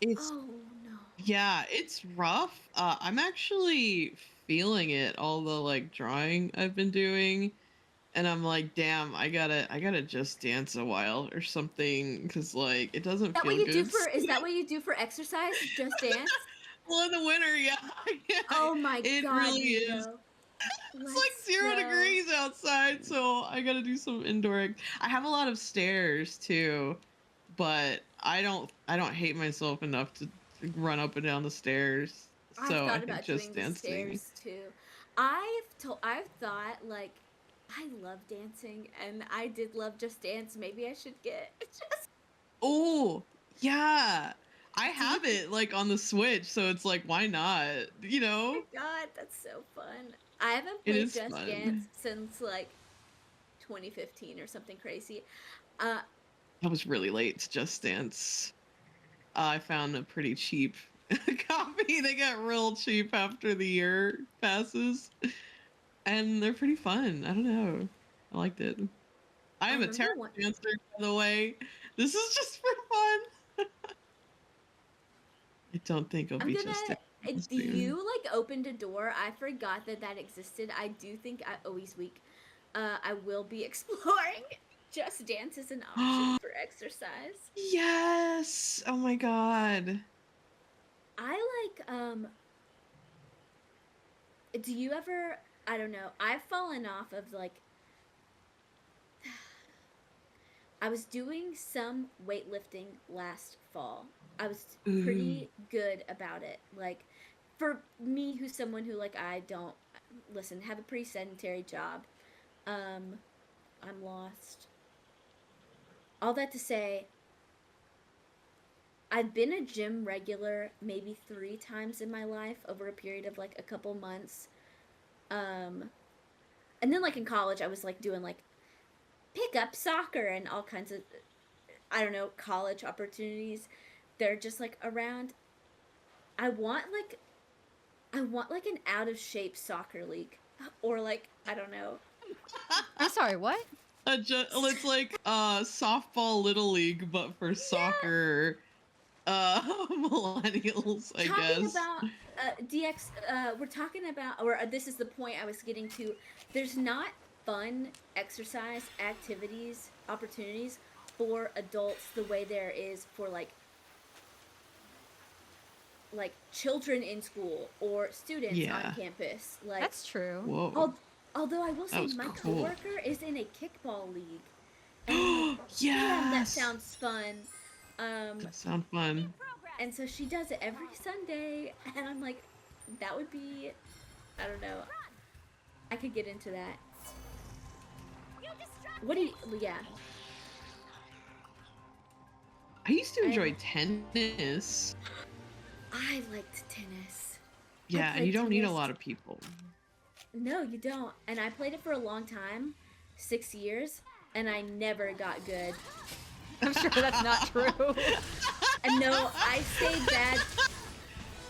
it's Oh no. yeah, it's rough. I'm actually feeling it. All the like drawing I've been doing, and I'm like, damn, I gotta just dance a while or something, because like it doesn't That what feel you do good. for is that what you do for exercise? Just dance? Well, in the winter, yeah, yeah, Oh my it god, really is. Nico. It's like Let's 0 degrees go. outside, so I gotta do some indoor. I have a lot of stairs too, but I don't hate myself enough to run up and down the stairs. I've So I thought think about just doing the dancing. stairs too. I've thought like I love dancing and I did love Just Dance. Maybe I should get just Oh yeah, I do you have think it like on the Switch, so it's like why not? You oh know, my god, that's so fun. I haven't it played is Just Dance fun. since like 2015 or something crazy. Uh I was really late to Just Dance. I found a pretty cheap copy. They got real cheap after the year passes. And they're pretty fun. I don't know. I liked it. I I am a remember terrible one. dancer, by the way. This is just for fun. I don't think I'll I'm be just you like opened a door. I forgot that that existed. I do think always week. I will be exploring Just Dance as an option soon. for exercise. Yes. Oh my god. I do you ever, I don't know, I've fallen off of like, I was doing some weightlifting last fall. I was Ooh. pretty good about it. Like, for me, who's someone who, like, I don't, listen, have a pretty sedentary job. Um, I'm lost. All that to say, I've been a gym regular maybe 3 times in my life over a period of like a couple months. Um, and then like in college, I was like doing like pick up soccer and all kinds of, I don't know, college opportunities. They're just like around. I want like I want like an out of shape soccer league or like I don't know. I'm sorry, what? It's like softball little league, but for Yeah, soccer millennials, I talking guess. about DX. We're talking about, or this is the point I was getting to. There's not fun exercise activities opportunities for adults the way there is for like children in school or students on Yeah. campus. Like, That's true. Whoa. although I will That say, was my cool. coworker is in a kickball league, and I'm like, damn, that Yes. sounds fun. That sound fun. And so she does it every Sunday, and I'm like, that would be, I don't know, I could get into that. What do you, yeah, I used to I enjoy tennis. I liked tennis. I Yeah, and you played don't need a tennis. lot of people. No, you don't. And I played it for a long time, 6 years, and I never got good. I'm sure that's not true. And no, I stayed bad.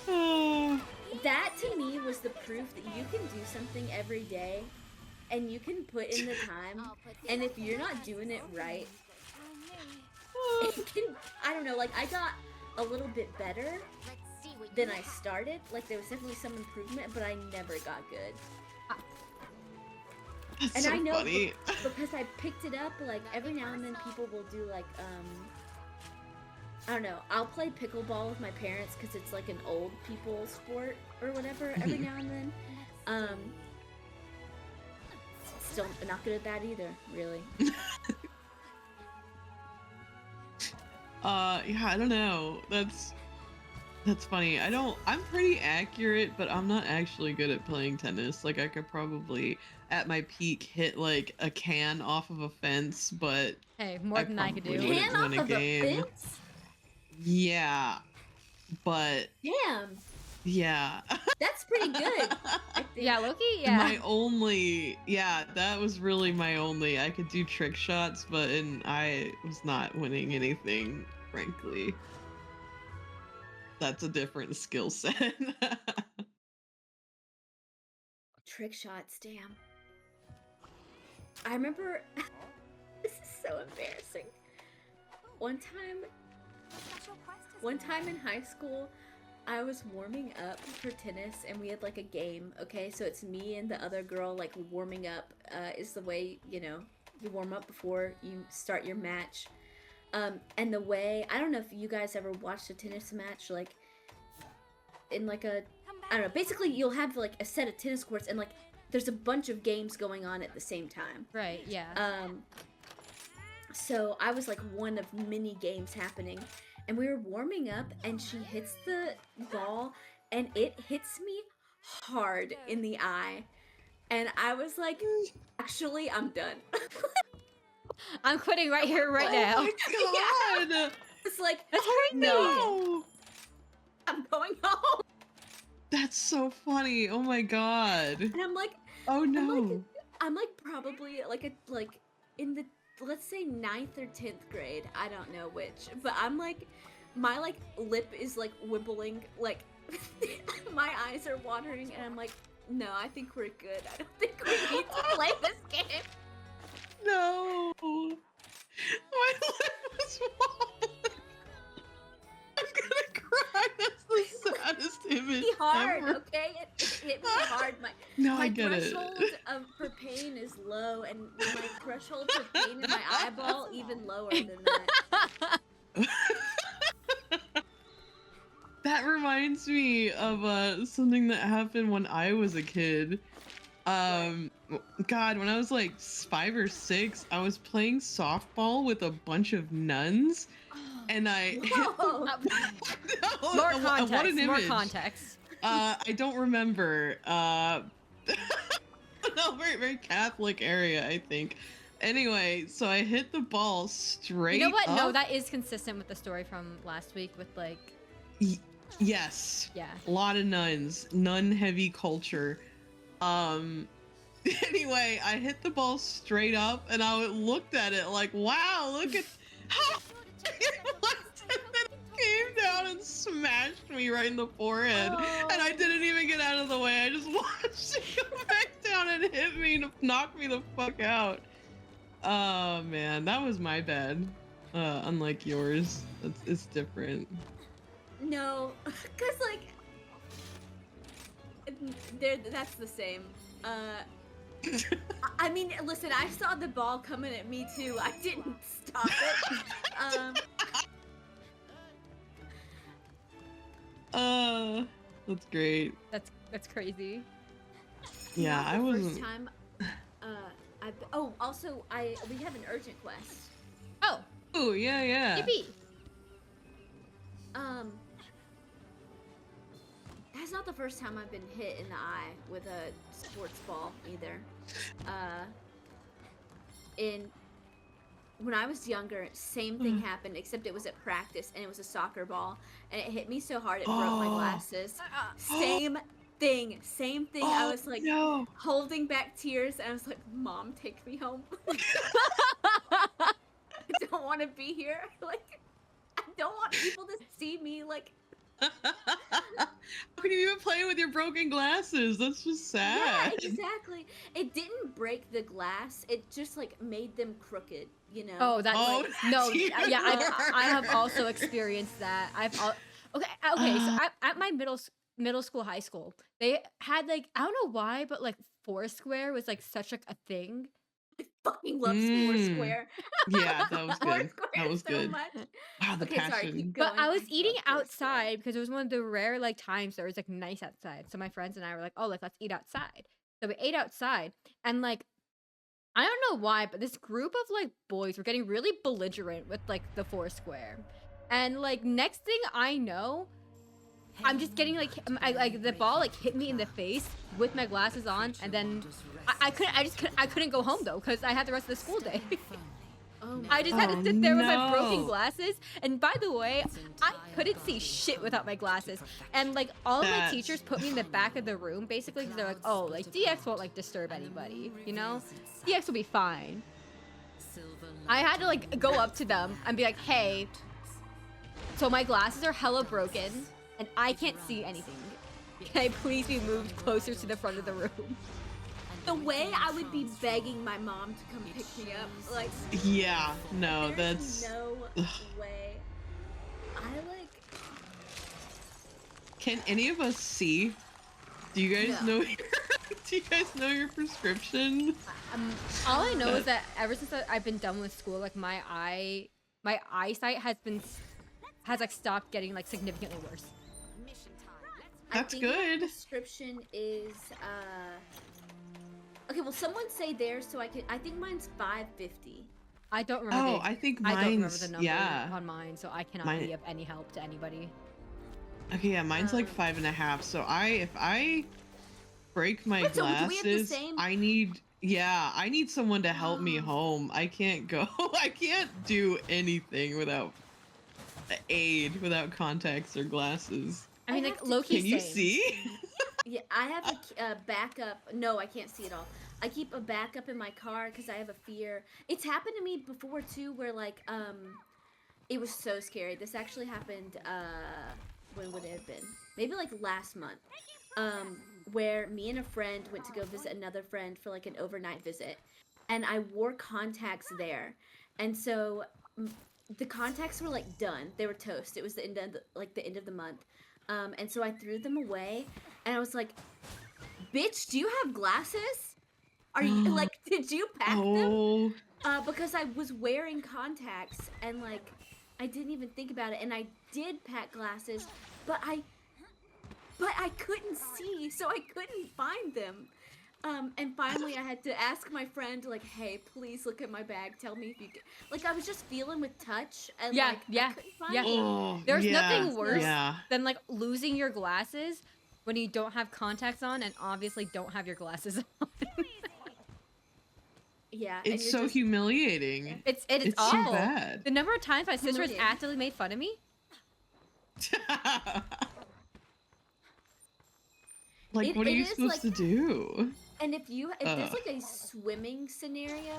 Oh. That to me was the proof that you can do something every day and you can put in the time. And if you're not doing it right, it can, I don't know, like I got a little bit better than I started. Like there was definitely some improvement, but I never got good. That's And so I know funny. because I picked it up, like every now and then people will do like, I don't know, I'll play pickleball with my parents because it's like an old people sport or whatever every now and then. Still not good at that either, really. Yeah, I don't know. That's funny. I'm pretty accurate, but I'm not actually good at playing tennis. Like I could probably at my peak hit like a can off of a fence, but Hey, more I than I could probably do. wouldn't Can off win a of a game. fence? Yeah, but Damn, yeah. that's pretty good. I think. Yeah, Loki. Yeah. That was really my only. I could do trick shots, but I was not winning anything, frankly. That's a different skill set. Trick shots, damn. I remember, this is so embarrassing. One time in high school, I was warming up for tennis and we had like a game, okay? So it's me and the other girl like warming up is the way, you warm up before you start your match. And the way, I don't know if you guys ever watched a tennis match, like in like I don't know, basically you'll have like a set of tennis courts and like there's a bunch of games going on at the same time. Right. Yeah. So I was like one of many games happening, and we were warming up, and she hits the ball, and it hits me hard in the eye, and I was like, actually, I'm done. I'm quitting right here, right now. Oh my god! It's like, That's crazy. No! I'm going home, That's so funny. Oh my god. and I'm like, Oh no. I'm like probably like in the, let's say 9th or 10th grade, I don't know which, but I'm like, my like lip is like wibbling, like my eyes are watering, and I'm like, no, I think we're good. I don't think we need to play this game. No. my lip was wobbling. I'm gonna cry. That's the saddest image Be hard, ever. okay? It hit me hard. No, I My get threshold it. for pain is low, and my threshold for pain in my eyeball even lower than that. That reminds me of something that happened when I was a kid. God, when I was like 5 or 6, I was playing softball with a bunch of nuns, and I hit Whoa! No, More what context. an More image. context. I don't remember. No, very Catholic area, I think. Anyway, so I hit the ball straight You know what? up. No, that is consistent with the story from last week with like. Yes. Yeah. A lot of nuns, nun heavy culture. Anyway, I hit the ball straight up and I looked at it like, wow, look at how it looked, and then it came down and smashed me right in the forehead. And I didn't even get out of the way. I just watched it go back down and hit me to knock me the fuck out. Oh man, that was my bad. Unlike yours, it's different. No, cause like, that's the same. I mean, listen, I saw the ball coming at me too. I didn't stop it. That's great. That's crazy. Yeah, Not I the wasn't. First time, also, we have an urgent quest. Oh. Oh yeah. Yippee. That's not the first time I've been hit in the eye with a sports ball either. When I was younger, same thing happened, except it was at practice and it was a soccer ball, and it hit me so hard it broke my glasses. Same thing. I was like holding back tears, and I was like, "Mom, take me home. I don't want to be here. Like, I don't want people to see me like." How can you even play with your broken glasses? That's just sad. Yeah, exactly. It didn't break the glass. It just like made them crooked, you know. Oh, that's Oh, like no. that's even Yeah, I have worse. also experienced that. Okay. So at my middle school, high school, they had like I don't know why, but like Foursquare was like such like a thing. I fucking love Foursquare. Yeah, that was good. Foursquare That was so good. much. Wow, the Okay, sorry, passion. keep But going. I was eating love Foursquare. outside because it was one of the rare like times there was like nice outside. So my friends and I were like, oh, like let's eat outside. So we ate outside, and like I don't know why, but this group of like boys were getting really belligerent with like the Foursquare, and like next thing I know, I'm just getting like like the ball like hit me in the face with my glasses on, and then I couldn't go home though because I had the rest of the school day. Oh I just had to sit there with my broken no. glasses, and by the way, I couldn't see shit without my glasses. And like all of my That's- teachers put me in the back of the room basically because they're like, oh, like DX won't like disturb anybody, you know? DX will be fine. I had to like go up to them and be like, hey, so my glasses are hella broken and I can't see anything. Can I please be moved closer to the front of the room? The way I would be begging my mom to come pick me up, like, Yeah, no, there's that's. no way. I like. Can any of us see? Do you guys No. know? Do you guys know your prescription? All I know is that ever since I've been done with school, like my eyesight has like stopped getting like significantly worse. That's I think my good. prescription is Okay, well, someone say theirs so I think mine's 550. I don't remember. Oh, I think I don't remember mine's the number yeah. on mine, so I cannot Mine- be of any help to anybody. Okay, yeah, mine's like Um, 5.5. So if I break my Wait, so do we have the glasses, same? I need someone to help me Oh. home. I can't go. I can't do anything without aid, without contacts or glasses. I mean, I like have to low key. Can you same. see? Yeah, I have a backup. No, I can't see it all. I keep a backup in my car because I have a fear. It's happened to me before too, where like it was so scary. This actually happened. When would it have been? Maybe like last month. Where me and a friend went to go visit another friend for like an overnight visit, and I wore contacts there, and so the contacts were like done. They were toast. It was the end of the end of the month. And so I threw them away, and I was like, "Bitch, do you have glasses? Are you like, did you pack them?" Because I was wearing contacts, and like, I didn't even think about it, and I did pack glasses, but I couldn't see, so I couldn't find them. And finally I had to ask my friend, like, hey, please look at my bag. Tell me if you get... Like, I was just feeling with touch, and I couldn't find them. Oh, There's nothing worse yeah. than, like, losing your glasses when you don't have contacts on and obviously don't have your glasses on. Yeah. It's so humiliating. It is It's awful. so bad. The number of times my sister has actively made fun of me. Like, what are you supposed to do? And if there's like a swimming scenario,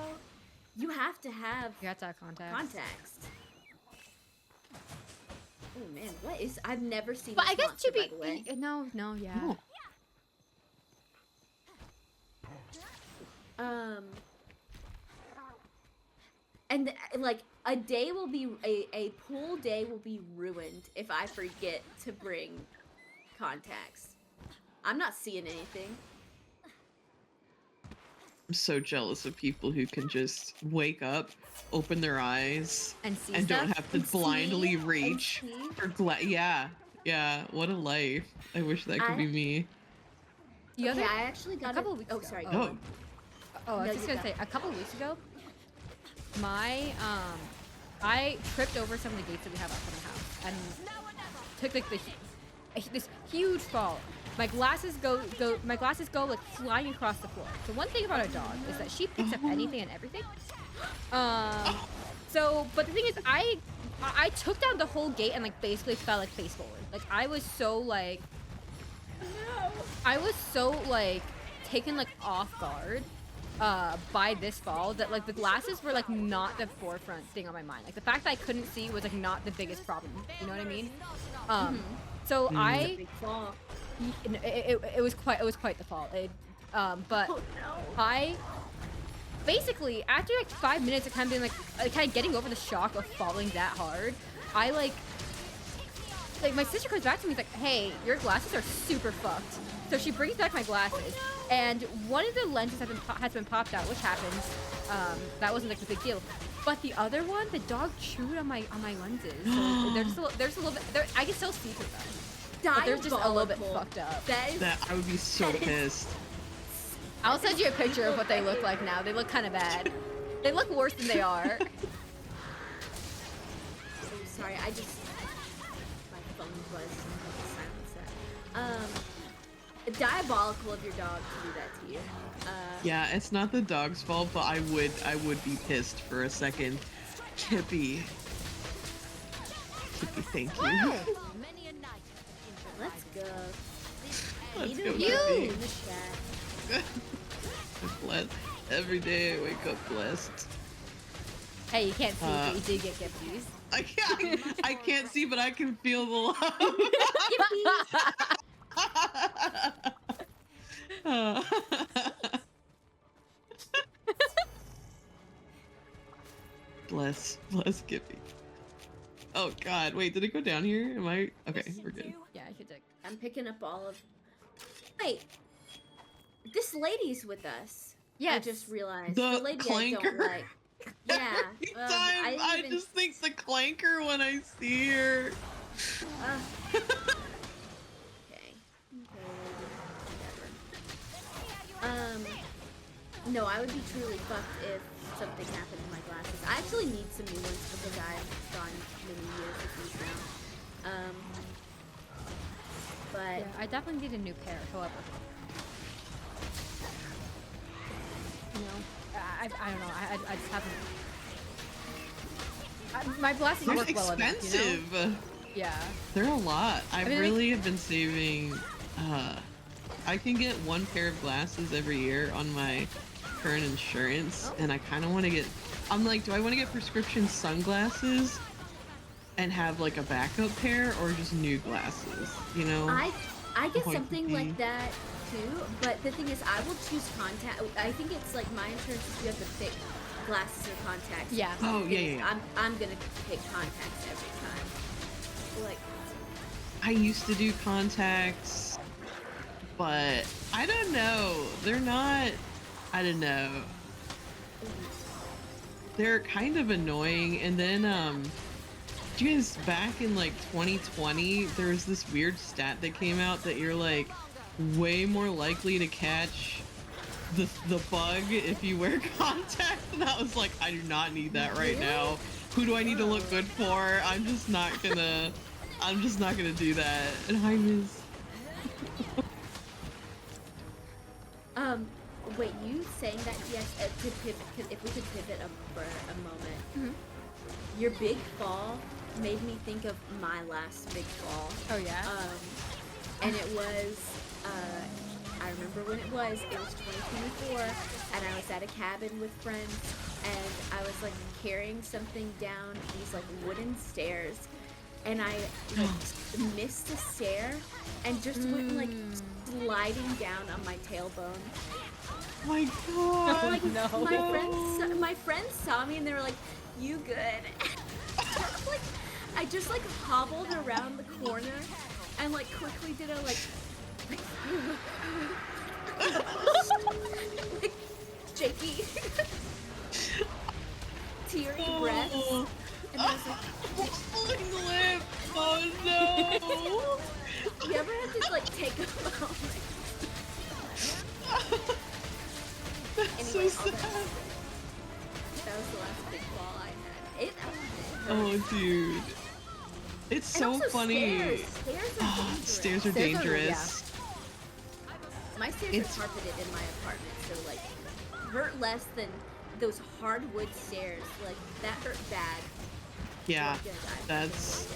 you have to have contacts. Oh man, what is? I've never seen. But this I guess monster, to be by the way. no, yeah. And like a day will be a pool day will be ruined if I forget to bring contacts. I'm not seeing anything. I'm so jealous of people who can just wake up, open their eyes, and see and stuff. Don't have to blindly reach for yeah. What a life. I wish that could be me. I actually got a couple of weeks ago. Sorry. I was just gonna say, a couple of weeks ago, I tripped over some of the gates that we have out from the house and took like this huge fall. My glasses go like flying across the floor. So one thing about a dog is that she picks up anything and everything. So, but the thing is, I took down the whole gate and like basically fell like face forward. Like I was so like taken like off guard by this fall that like the glasses were like not the forefront thing on my mind. Like the fact that I couldn't see was like not the biggest problem. You know what I mean? So it was quite the fall. But I basically after like 5 minutes of kind of being like kind of getting over the shock of falling that hard, I like my sister comes back to me and is like, hey, your glasses are super fucked. So she brings back my glasses, and one of the lenses has been popped out, which happens. That wasn't like a big deal. But the other one, the dog chewed on my lenses. So there's a little bit. I can still see through them. But they're just a little bit fucked up. I would be so pissed. I'll send you a picture of what they look like now. They look kind of bad. They look worse than they are. I'm sorry, my phone buzzed and I had to silence that. Diabolical of your dog to do that to you. Yeah, it's not the dog's fault, but I would be pissed for a second. Kippy, thank you. Let's go. Let's go, you. Kippy. Blessed. Every day I wake up blessed. Hey, you can't see, but you did get gifties. I can't see, but I can feel the love. Bless Kippy. Oh God, wait, did it go down here? Am I okay? We're good. Yeah, I could dig. I'm picking up all of. Wait, this lady's with us. Yes. I just realized The lady clanker. I don't like. Yeah. I just think the clanker when I see her. Okay. Whatever. No, I would be truly fucked if something happened to my glasses. I actually need some new ones because I've gone many years with these now. But yeah, I definitely need a new pair. However, you know, I don't know. I just haven't. My glasses They're work well enough. expensive. You know? Yeah. They're a lot. I mean, really have been saving. I can get one pair of glasses every year on my current insurance, and I kind of want to get. I'm like, do I want to get prescription sunglasses and have like a backup pair, or just new glasses? You know. I get something like that too, but the thing is, I will choose contact. I think it's like my insurance is you have to pick glasses or contacts. Yeah. Oh, yeah. I'm gonna pick contacts every time. Like, I used to do contacts, but I don't know. They're not, I don't know. They're kind of annoying. And then, do you guys, back in like 2020, there was this weird stat that came out that you're like way more likely to catch the bug if you wear contacts. And I was like, I do not need that right now. Who do I need to look good for? I'm just not gonna do that. And I miss. Wait, you saying that, yes, to pivot, if we could pivot for a moment. Your big fall made me think of my last big fall. Oh yeah. And it was, I remember when it was 2024, and I was at a cabin with friends, and I was like carrying something down these like wooden stairs, and I like missed a stair and just went like sliding down on my tailbone. Oh my god. Like, no. my friends saw me and they were like, "You good?" Like, I just like hobbled around the corner and like quickly did a like shaky, teary breaths, and I was like, Pulling lip. Oh no. "You ever had to like take a moment?" That's Anyway, so sad. That was the last big fall I had. It hurt. Oh, dude. It's And so also funny. Stairs are dangerous. Stairs are Stairs are- dangerous. My stairs It's- are carpeted in my apartment, so like hurt less than those hardwood stairs. Like that hurt bad. Yeah, I'm gonna die. that's.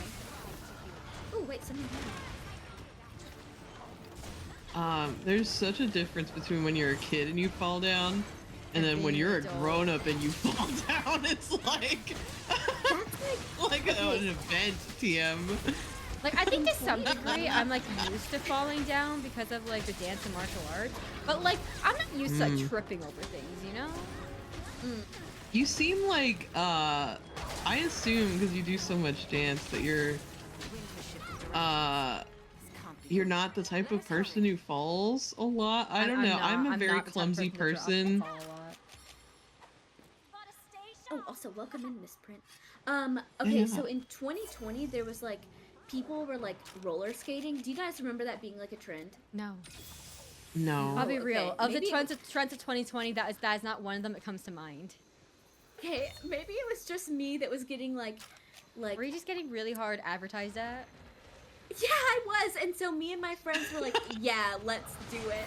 Oh wait, something happened. There's such a difference between when you're a kid and you fall down, and then when being you're a an adult. grown up and you fall down. It's like That's like like okay. an event. TM. Like I think to some degree I'm like used to falling down because of like the dance and martial arts, but like I'm not used to like tripping over things, you know? You seem like I assume because you do so much dance that you're not the type of person who falls a lot. I don't know. I'm a very clumsy person. Oh, also welcome in, Miss Print. Okay, Yeah. so in 2020 there was like people were like roller skating. Do you guys remember that being like a trend? No. No. I'll be okay, real. Of the maybe- trends of 2020, that is not one of them that comes to mind. Okay, maybe it was just me that was getting like Were you just getting really hard advertised at? yeah, I was. And so me and my friends were like, yeah, let's do it.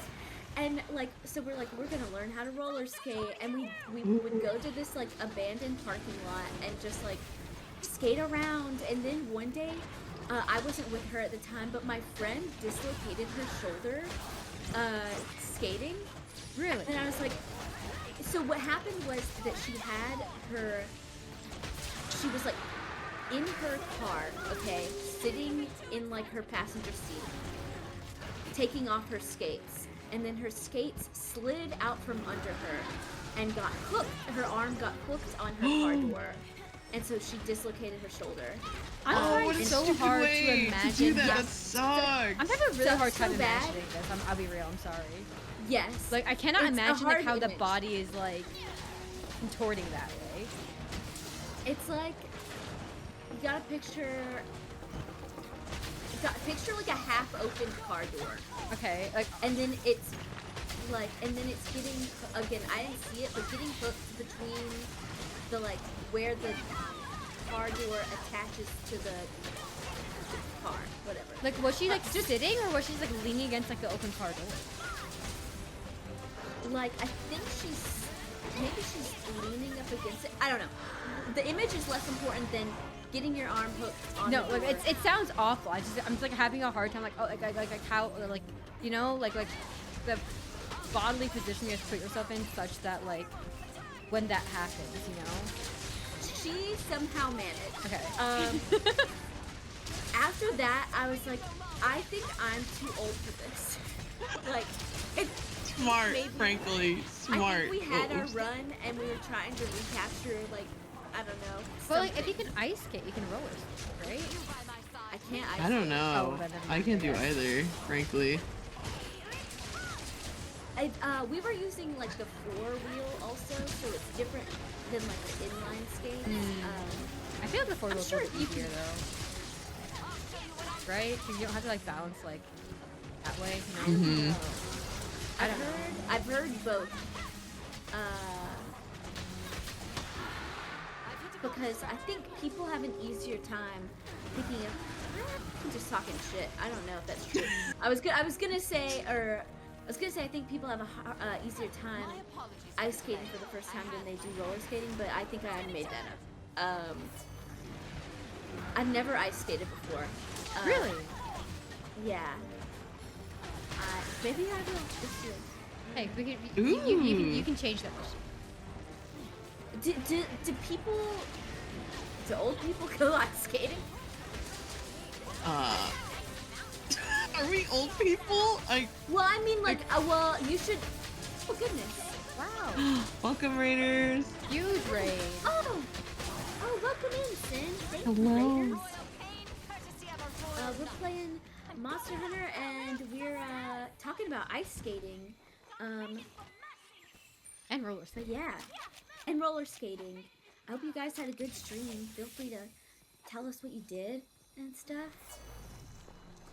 And like, so we're like, we're gonna learn how to roller skate, and we would go to this like abandoned parking lot and just like skate around. And then one day, I wasn't with her at the time, but my friend dislocated her shoulder skating. Really? And I was like, so what happened was that she was like in her car, okay, sitting in like her passenger seat, taking off her skates, and then her skates slid out from under her and got hooked. Her arm got hooked on her car door, and so she dislocated her shoulder. I'm trying what a so stupid hard way to imagine. do that. Yes. That sucks. I'm having a really So- hard so time bad. imagining this. I'll be real. I'm sorry. Yes. Like I cannot It's a imagine like hard how the image. body is like contorting that way. It's like you gotta picture like a half open car door. Okay. Like And then it's getting, again, I didn't see it, but getting hooked between the like where the car door attaches to the car, whatever. Like was she like just sitting or was she just like leaning against like the open car door? Like I think maybe she's leaning up against it. I don't know. The image is less important than getting your arm hooked on No, the like door. it sounds awful. I'm just like having a hard time like like how like you know like the bodily position you have to put yourself in such that like when that happens, you know. She somehow managed. Okay. After that, I was like, I think I'm too old for this. Like, it Smart, maybe, frankly, smart. I think we had our Oops. run and we were trying to recapture, like, I don't know. But like, if you something. can ice skate, you can roller skate, right? I can't. I don't know. Oh, then never I mind, can't do guess. either, frankly. We were using like the 4-wheel also, so it's different than like the inline skates. I feel like the 4 I'm wheels sure is you easier can- though, right? Because you don't have to like balance like that way. You know? Mhm. I don't know. I've heard both. Because I think people have an easier time thinking of. I'm just talking shit. I don't know if that's true. I was gonna say I think people have a easier time ice skating for the first time than they do roller skating, but I think I made that up. I've never ice skated before. Really? Yeah. Maybe I will this year. Hey, we can, you Ooh. can change that. Do old people go ice skating? Are we old people? Well, I mean, like, well, you should. Oh goodness! Wow. Welcome, Raiders. Huge raid. Oh, welcome in, Sin. Thank Hello. you, Raiders. We're playing Monster Hunter, and we're talking about ice skating. And roller But skate. yeah, and roller skating. I hope you guys had a good stream. Feel free to tell us what you did and stuff.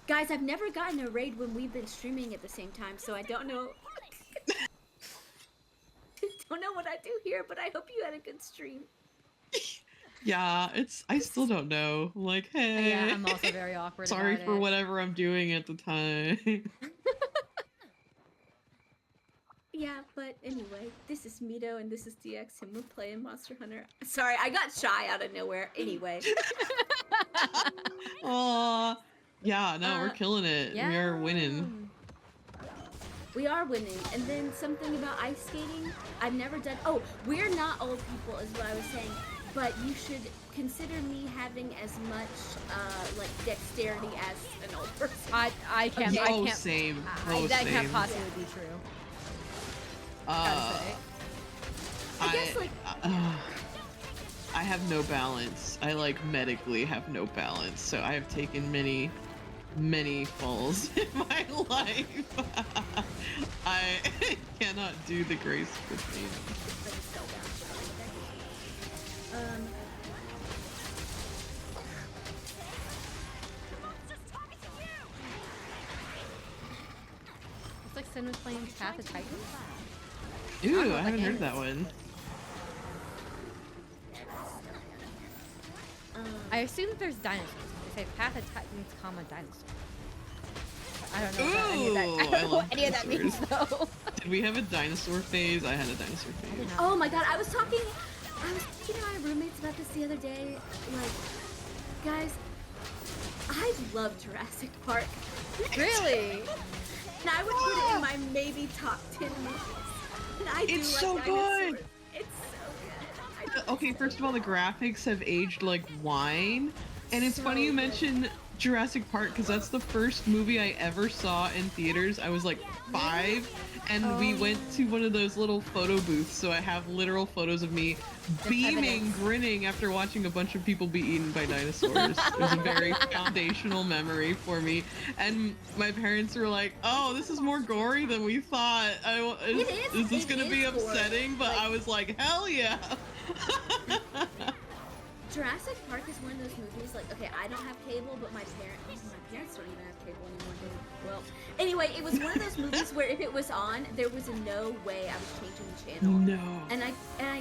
Guys, I've never gotten a raid when we've been streaming at the same time, so I don't know. Don't know what I do here, but I hope you had a good stream. Yeah, I still don't know. Like, hey. Yeah, I'm also very awkward. Sorry about for it. whatever I'm doing at the time. Yeah, but anyway, this is Mito and this is DX and we're playing Monster Hunter. Sorry, I got shy out of nowhere. Anyway. Aw. Yeah, no, we're killing it. Yeah. We are winning. We are winning. And then something about ice skating. I've never done. Oh, we're not old people, is what I was saying. But you should consider me having as much like dexterity as an old person. I can't. I Oh, can't. same. I, Oh, that same. can't possibly be true. Gotta say. I guess like I have no balance. I like medically have no balance, so I have taken many falls in my life. I cannot do the grace between. Looks like Sin was playing Path of Titans. Ooh, know I what haven't that heard that is. one. I assume that there's dinosaurs. They say Path of Titans, comma dinosaur. I don't know what any of that. I Ooh, don't I know love what any of that means dinosaurs. though. Did we have a dinosaur phase? I had a dinosaur I phase. did not. oh my god, I was talking to my roommates about this the other day. Like, guys, I love Jurassic Park. Really? And I would put it in my maybe top 10 movies. And I do It's like so dinosaurs. good. It's so good. Okay, first of all, the graphics have aged like wine, and it's funny you So good. mention Jurassic Park because that's the first movie I ever saw in theaters. I was like 5, and we went to one of those little photo booths, so I have literal photos of me beaming, evidence. grinning after watching a bunch of people be eaten by dinosaurs. It was a very foundational memory for me, and my parents were like, "Oh, this is more gory than we thought. Is this It gonna is be gory. upsetting?" But Like- I was like, "Hell yeah!" Jurassic Park is one of those movies, like, okay, I don't have cable, but my parents don't even have cable anymore, do they? Well, anyway, it was one of those movies where if it was on, there was no way I was changing the channel. No. And I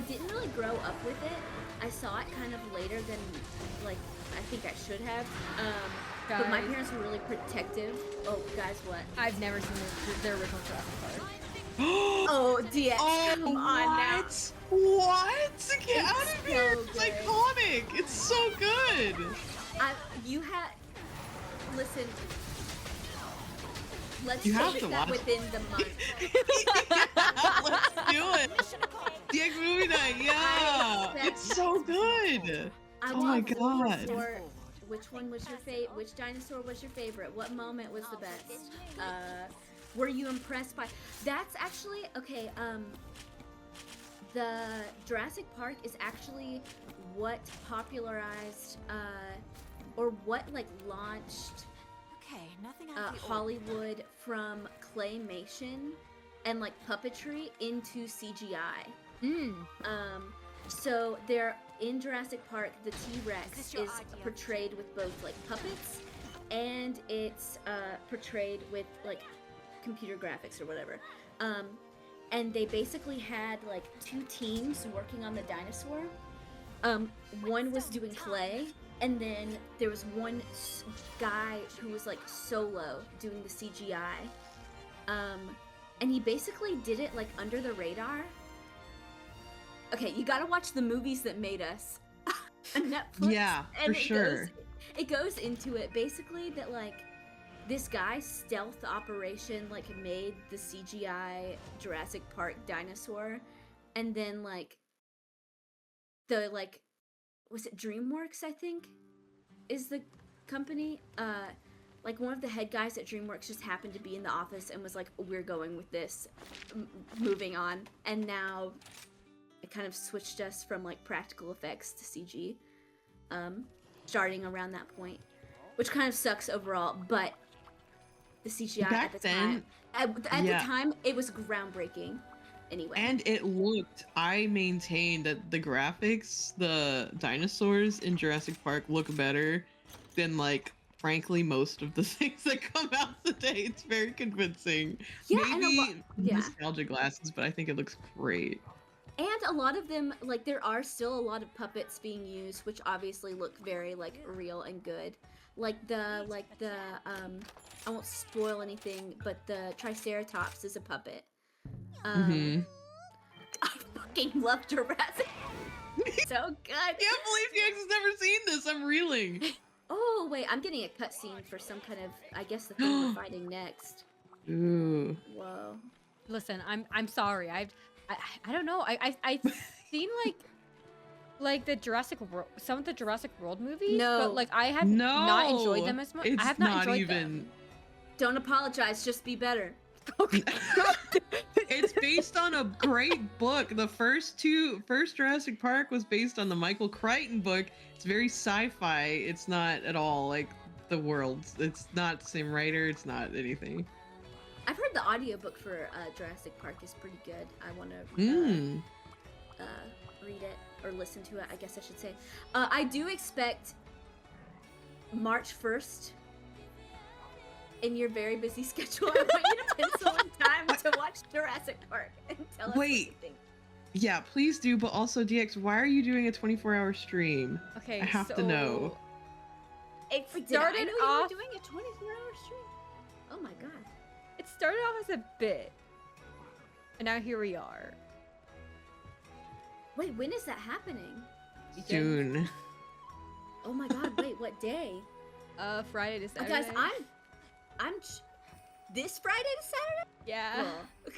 didn't really grow up with it. I saw it kind of later than, like, I think I should have. But my Guys. parents were really protective. Oh, guys, what? I've never seen the original Jurassic Park. Oh, DX, come on now. What? Get out of so here! It's good. iconic! It's so good! You had. Listen. Let's You have finish to that watch. within the month. Let's do it! DX movie night, yeah! I It's so good! I Oh my want votes God. for which one was your favorite? Which dinosaur was your favorite? What moment was the best? Were you impressed by? That's actually okay. The Jurassic Park is actually what popularized, or what like launched Okay, nothing out of the Hollywood from claymation and like puppetry into CGI. So there in Jurassic Park, the T-Rex is portrayed with both like puppets and it's portrayed with like computer graphics or whatever. And they basically had like 2 teams working on the dinosaur. One was doing clay, and then there was one guy who was like solo doing the CGI. And he basically did it like under the radar. Okay, you gotta watch the movies that made us on Netflix. Yeah, for sure. It goes into it basically that like this guy's stealth operation like made the CGI Jurassic Park dinosaur, and then like the like was it DreamWorks, I think, is the company. Like one of the head guys at DreamWorks just happened to be in the office and was like, "We're going with this, moving on." And now it kind of switched us from like practical effects to CG, starting around that point, which kind of sucks overall. But the CGI Back at the then, time, at the time, it was groundbreaking. Anyway, and it looked, I maintain that the graphics, the dinosaurs in Jurassic Park look better than like frankly most of the things that come out today. It's very convincing. Yeah, Maybe nostalgia glasses, but I think it looks great. And a lot of them, like, there are still a lot of puppets being used, which obviously look very, like, real and good. Like, I won't spoil anything, but the Triceratops is a puppet. I fucking love Jurassic. So good. I can't believe Jax has never seen this. I'm reeling. Oh, wait, I'm getting a cutscene for some kind of, I guess, the thing we're fighting next. Ooh. Whoa. Listen, I'm sorry. I don't know. I've seen like the Jurassic World, some of the Jurassic World movies, but like I have not enjoyed them as much. I have not enjoyed them. Don't apologize. Just be better. It's based on a great book. The first Jurassic Park was based on the Michael Crichton book. It's very sci-fi. It's not at all like the world's. It's not the same writer. It's not anything. I've heard the audiobook for Jurassic Park is pretty good. I want to read it or listen to it, I guess I should say. I do expect March 1st in your very busy schedule. I want you to pencil in time to watch Jurassic Park and tell us what you think. Yeah, please do. But also, DX, why are you doing a 24-hour stream? Okay, I have to know. It started off doing a 24-hour stream. Oh my god. It started off as a bit, and now here we are. Wait, when is that happening? Soon. Oh my god, wait, what day? Friday to Saturday. Guys, I'm this Friday to Saturday? Yeah. Cool.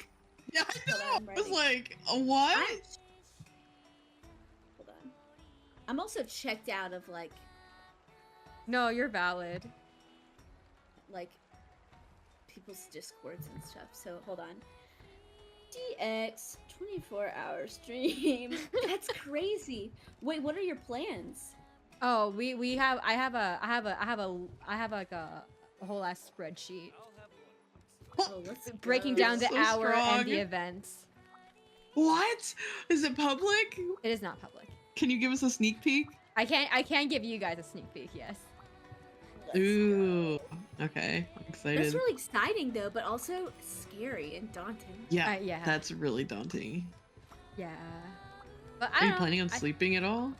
Yeah, I know. I was ready. like, what? Hold on. I'm also checked out of like No, you're valid. People's discords and stuff. So hold on. DX 24-hour stream. That's crazy. Wait, what are your plans? Oh, I have like a whole ass spreadsheet Oh, let's breaking go. down the so hour and the strong. events. What? Is it public? It is not public. Can you give us a sneak peek? I can give you guys a sneak peek, yes. Let's Ooh. go. Okay. I'm excited. That's really exciting though, but also scary and daunting. Yeah, yeah. That's really daunting. Yeah. But Are you planning on sleeping at all?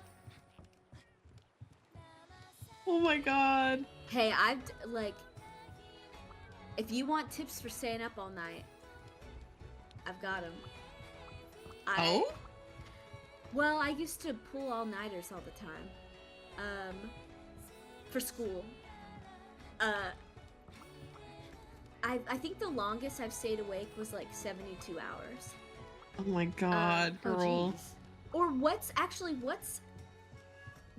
Oh my god. Hey, if you want tips for staying up all night, I've got them. Oh? Well, I used to pull all-nighters all the time. For school. I think the longest I've stayed awake was like 72 hours. Oh my god, girl. jeez. Or what's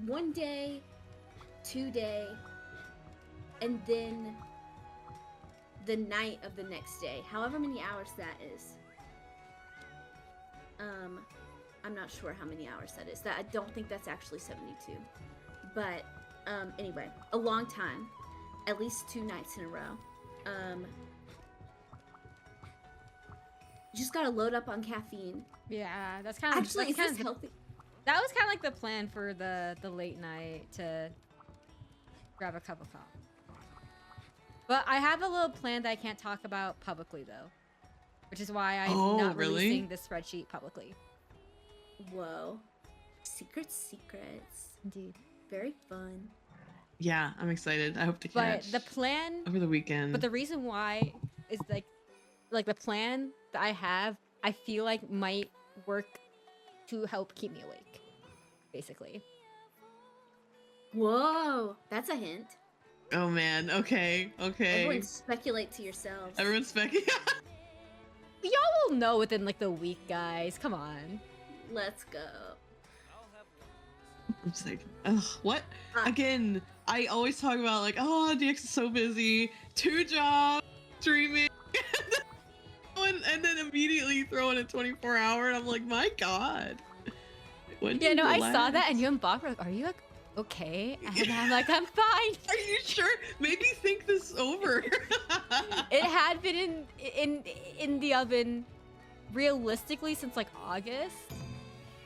1 day, 2 day, and then the night of the next day, however many hours that is. I'm not sure how many hours that is. That I don't think that's actually 72. But anyway, a long time, at least 2 nights in a row. You just gotta load up on caffeine. Yeah, that's kind of Actually, is this healthy? That was kind of like the plan for the late night to grab a cup of coffee. But I have a little plan that I can't talk about publicly though, which is why I'm not releasing this spreadsheet publicly. Whoa, secrets. Indeed. Very fun. Yeah, I'm excited. I hope to catch. But the plan over the weekend. But the reason why is like the plan that I have, I feel like might work to help keep me awake, basically. Whoa, that's a hint. Oh man, okay. Everyone speculate to yourselves. Everyone speculate. Y'all will know within like the week, guys. Come on. Let's go. I'm just like, ugh, what? Again, I always talk about like, oh, DX is so busy, 2 jobs, streaming, and then immediately throw in a 24-hour, and I'm like, my God. Yeah, no, I saw that, and you and Bob were like, are you like, okay? And I'm like, I'm fine. Are you sure? Maybe think this over. It had been in the oven realistically since like August.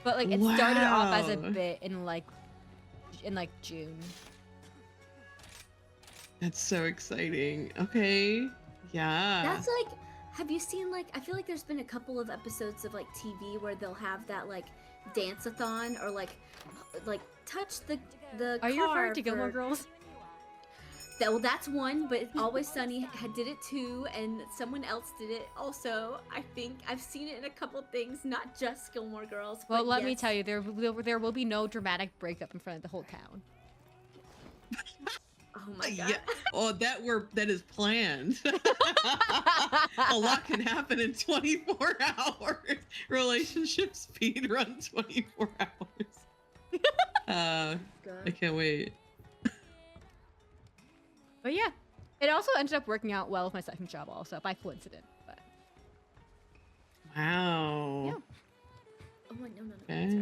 But like it started off as a bit in like June. That's so exciting. Okay. Yeah. That's like, have you seen like, I feel like there's been a couple of episodes of like TV where they'll have that like dance-a-thon or like touch the Are car you referring to Gilmore Girls? Well, that's one, but Always Sunny did it too, and someone else did it also. I think I've seen it in a couple things, not just Gilmore Girls. Well, let me tell you, there will be no dramatic breakup in front of the whole town. Oh my God. Yeah. Oh, that is planned. A lot can happen in 24 hours. Relationship speed run 24 hours. I can't wait. But yeah, it also ended up working out well with my second job also, by coincidence. But wow. Yeah. Oh, wait, no. That's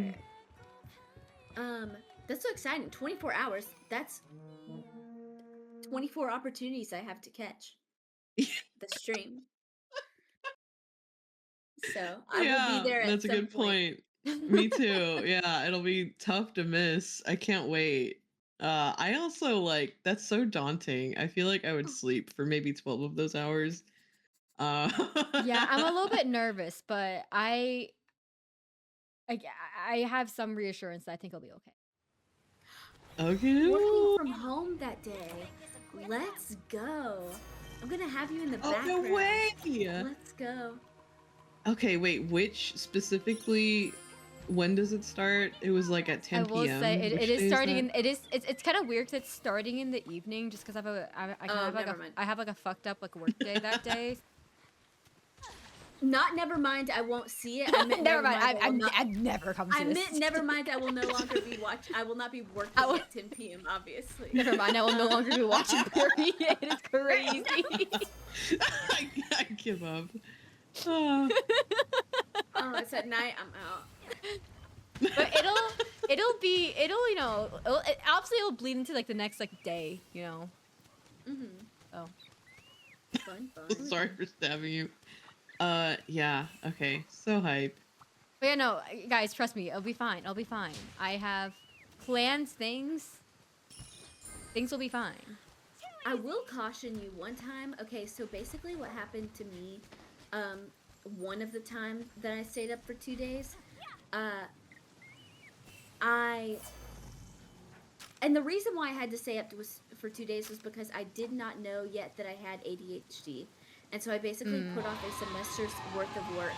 all right. That's so exciting. 24 hours. That's 24 opportunities I have to catch the stream. So I will be there at that's a some good point. Me too. Yeah, it'll be tough to miss. I can't wait. I also like, that's so daunting. I feel like I would sleep for maybe 12 of those hours. Yeah, I'm a little bit nervous, but I have some reassurance that I think I'll be okay. Okay. Working from home that day. Let's go. I'm gonna have you in the background. No way. Let's go. Okay, wait, which specifically, when does it start? It was like at 10 p.m. I will say it is starting it's kind of weird because it's starting in the evening just because I have like a fucked up like work day that day. Not never mind, I won't see it. I meant never mind. I've never come to I this. meant never mind. I will no longer be I will not be working at 10 p.m. Obviously. Never mind. I will no longer be watching period. It's crazy. I give up. Oh, it's at night. I'm out. But obviously it'll bleed into like the next like day, you know. Mm-hmm. Oh. Fun. Sorry for stabbing you. Yeah. Okay. So hype. But yeah, no, guys, trust me, it'll be fine. I'll be fine. I have planned things. Things will be fine. I will caution you one time. Okay, so basically what happened to me, one of the times that I stayed up for 2 days, and the reason why I had to stay up for 2 days was because I did not know yet that I had ADHD. And so I basically put off a semester's worth of work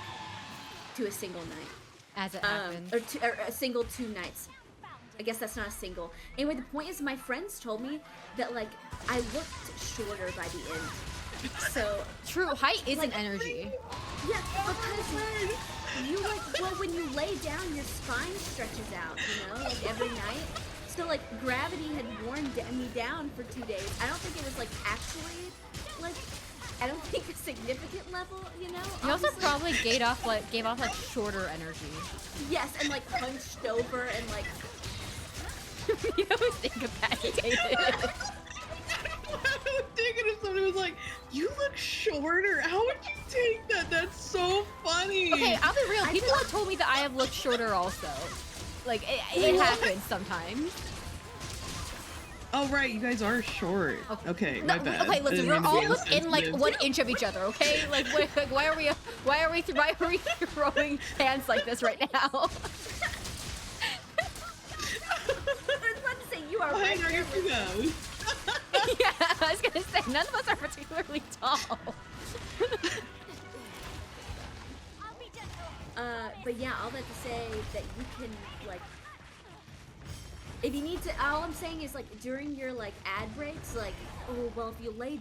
to a single night. As it happened. Or a single 2 nights. I guess that's not a single. Anyway, the point is my friends told me that, like, I looked shorter by the end. So... True, height is an energy. Yeah, because you, like, well, when you lay down, your spine stretches out, you know, like, every night. So, like, gravity had worn me down for 2 days. I don't think it was, like, actually, like... I don't think a significant level, you know? You also Obviously- probably gave off like shorter energy. Yes, and like hunched over and like You know, was incapacitated. I was thinking if somebody was like, "You look shorter." How would you take that? That's so funny. Okay, I'll be real. People have told me that I have looked shorter also. Like, it happens sometimes. Oh right, you guys are short. Okay, my bad. Okay, I listen, didn't we're mean to be all within like insensitive. 1 inch of each other, okay? Like, why are we throwing hands like this right now? I was about to say you are right Behind our there with egos. Yeah, I was gonna say none of us are particularly tall. But yeah, all that to say that you can like, if you need to, all I'm saying is like during your like ad breaks, like, oh well, if you lay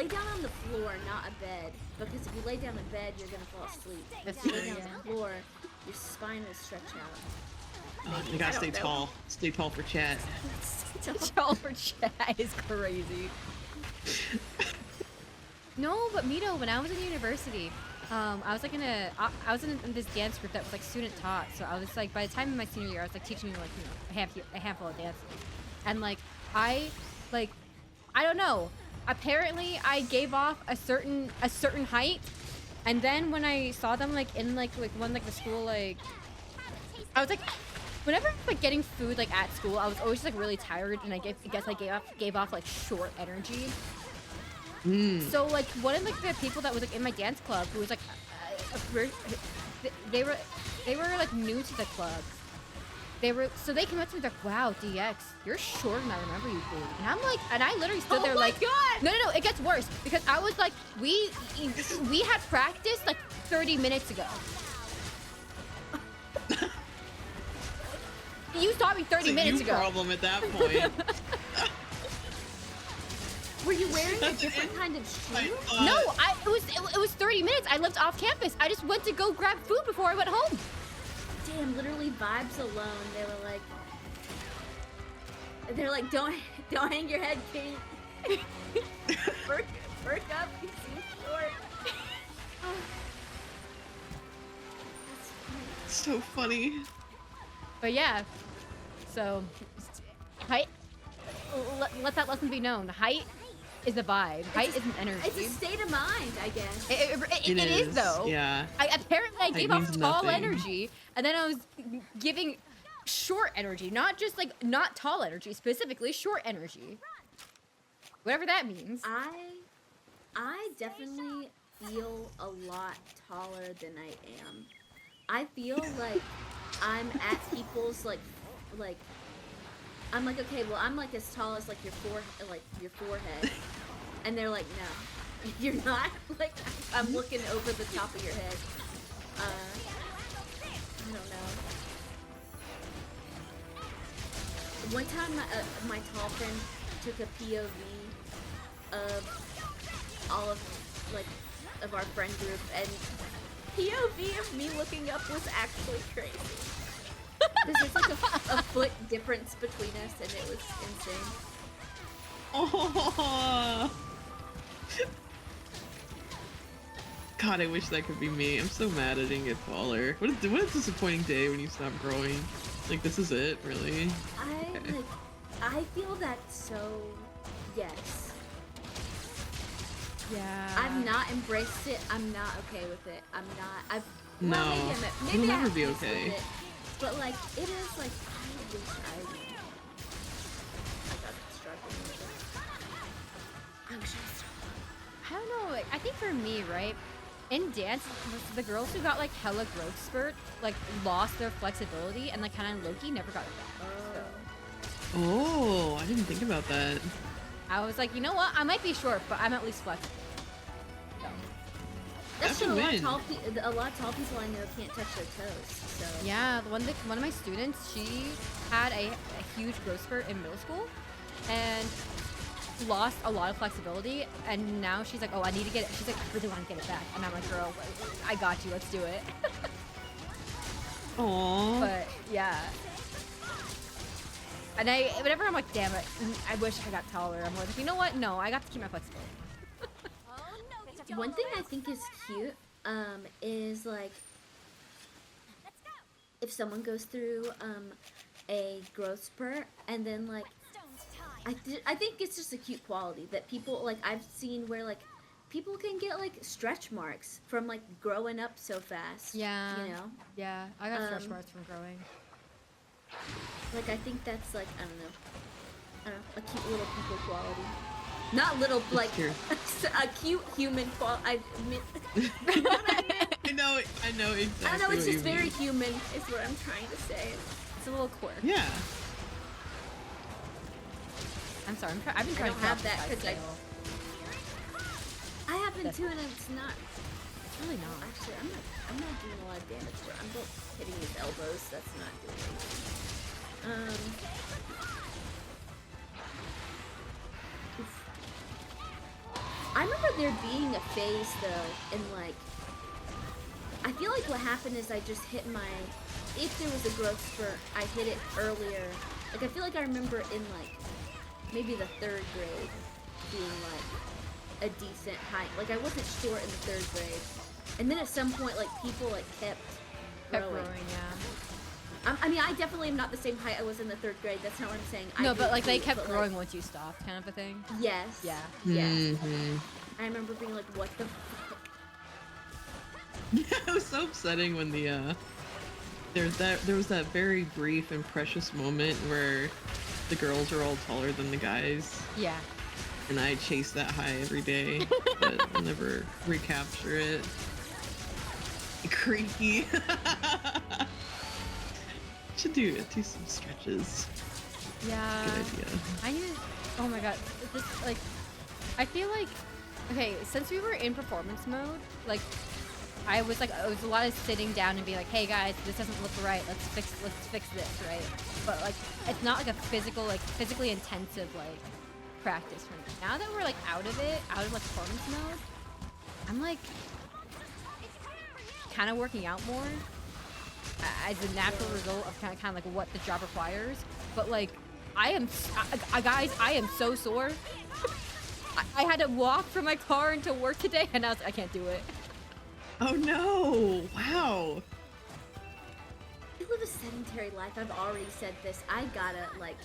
down on the floor, not a bed, because if you lay down in bed, you're gonna fall asleep. That's If you true, lay down yeah. on the floor, your spine will stretch out. You gotta I stay don't know. tall. Stay tall for chat. Tall for chat is crazy. No, but Mito, when I was in university, I was like I was in this dance group that was like student taught. So I was like, by the time in my senior year, I was like teaching like, you know, a handful of dances, and like I don't know. Apparently, I gave off a certain height, and then when I saw them like in like one like the school like, I was like. Whenever I was like getting food like at school, I was always just like really tired, and I guess I gave off like short energy. So like one of like the people that was like in my dance club, who was like, they were like new to the club. They came up to me like, "Wow, DX, you're shorter than I remember you being." And I'm like, and I literally stood there like, God! No, it gets worse because I was like, we had practice like 30 minutes ago. You saw me 30 minutes ago. Problem at that point. Were you wearing a different kind of shoe? No, it was 30 minutes. I lived off campus. I just went to go grab food before I went home. Damn, literally vibes alone. They're like, don't hang your head, Kate. Perk up, you seem short. So funny. But yeah, so height. Let that lesson be known. Height is a vibe. Height is an energy. It's a state of mind, I guess. It is though. Yeah. Apparently I gave off means tall nothing. energy, and then I was giving short energy, not just like not tall energy, specifically short energy. Whatever that means. I definitely feel a lot taller than I am. I feel like I'm at people's like I'm like, okay, well I'm like as tall as like your forehead, and they're like, no, you're not. Like I'm looking over the top of your head. I don't know. One time, my tall friend took a POV of all of our friend group, and POV of me looking up was actually crazy. There's like a foot difference between us, and it was insane. Oh. God, I wish that could be me. I'm so mad I didn't get taller. What a disappointing day when you stop growing. Like, this is it, really? I feel that so, yes. Yeah. I've not embraced it. I'm not okay with it. I'm not. No, maybe you'll I never have be peace with okay. it, but like, it is like, I wish I got struggling with it. I wish I was I don't know. Like, I think for me, right, in dance, the girls who got like hella growth spurt, like lost their flexibility and like kind of low-key never got it back. So Oh, I didn't think about that. I was like, you know what? I might be short, but I'm at least flexible. So, That's That's a true. A lot win. of tall people I know can't touch their toes. So yeah, one of my students, she had a huge growth spurt in middle school, and lost a lot of flexibility, and now she's like, oh, I need to get it. She's like, I really want to get it back, and I'm like, girl, I got you. Let's do it. Aww. But yeah. And whenever I'm like, damn it, I wish I got taller. I'm like, you know what? No, I got to keep my flexibility. one thing I think is cute, is like if someone goes through a growth spurt and then like I think it's just a cute quality that people like I've seen where like people can get like stretch marks from like growing up so fast. Yeah. You know? Yeah, I got stretch marks from growing. Like I think that's like I don't know, a cute little people quality. Not little like a cute human quality. I mean, you know what I mean? I know exactly. I don't know. It's what just you very mean. human. Is what I'm trying to say. It's a little quirk. Yeah. I'm sorry. I've been I trying don't to have that because because I have been too, and it's not. It's really not. Actually, I'm not doing a lot of damage to it. I'm both hitting his elbows. That's not doing anything. Oof. I remember there being a phase though, and like, I feel like what happened is I just hit my. If there was a growth spurt, I hit it earlier. Like I feel like I remember in like maybe the 3rd grade being like a decent height. Like I wasn't short in the 3rd grade, and then at some point like people like kept growing. Yeah. I mean, I definitely am not the same height I was in the 3rd grade. That's not what I'm saying. No, I but like they grew, kept but, growing like, once you stopped, kind of a thing. Yes. Yeah. Yes. Mm-hmm. I remember being like, what the fuck? Yeah, it was so upsetting when the there was that very brief and precious moment where the girls are all taller than the guys. Yeah. And I chase that high every day, but I'll never recapture it. Creaky. Should do some stretches. Yeah. Good idea. I need. Oh my god. This like. I feel like. Okay, since we were in performance mode, like, it was a lot of sitting down and being like, hey guys, this doesn't look right. Let's fix this, right? But like, it's not like a physically intensive like practice for me. Now that we're like out of like performance mode, I'm like kind of working out more as a natural result of kind of like what the job requires. But like, guys, I am so sore. I had to walk from my car into work today, and I was like, I can't do it. Oh no! Wow. I live a sedentary life. I've already said this. I gotta like.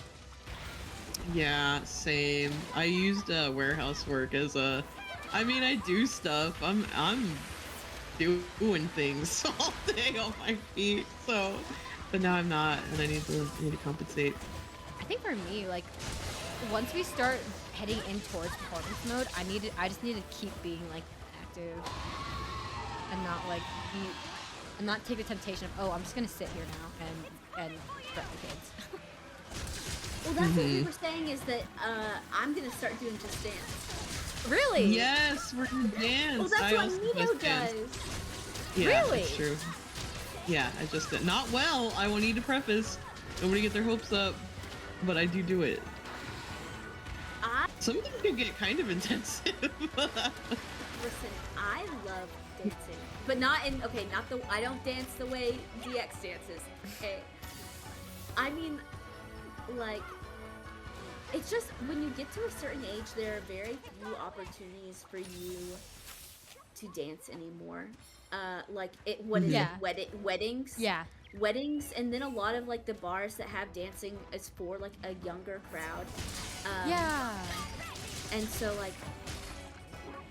Yeah, same. I used warehouse work as a. I mean, I do stuff. I'm doing things all day on my feet. So, but now I'm not, and I need to compensate. I think for me, like, once we start heading in towards performance mode, I just need to keep being like active and not like and not take the temptation of, oh, I'm just gonna sit here now and threaten the kids. Well, that's what we were saying is that I'm gonna start doing Just Dance. Really? Yes, we're gonna dance. Well, that's what also Nino just dance. does. Yeah, Really? that's true. Yeah, I just did. Not well, I will need to preface. Nobody get their hopes up, but I do it. Some of them can get kind of intensive. Listen, I love dancing, but not I don't dance the way DX dances. Okay, I mean, like, it's just when you get to a certain age, there are very few opportunities for you to dance anymore. Weddings? Yeah. Weddings, and then a lot of like the bars that have dancing is for like a younger crowd. Yeah. And so like,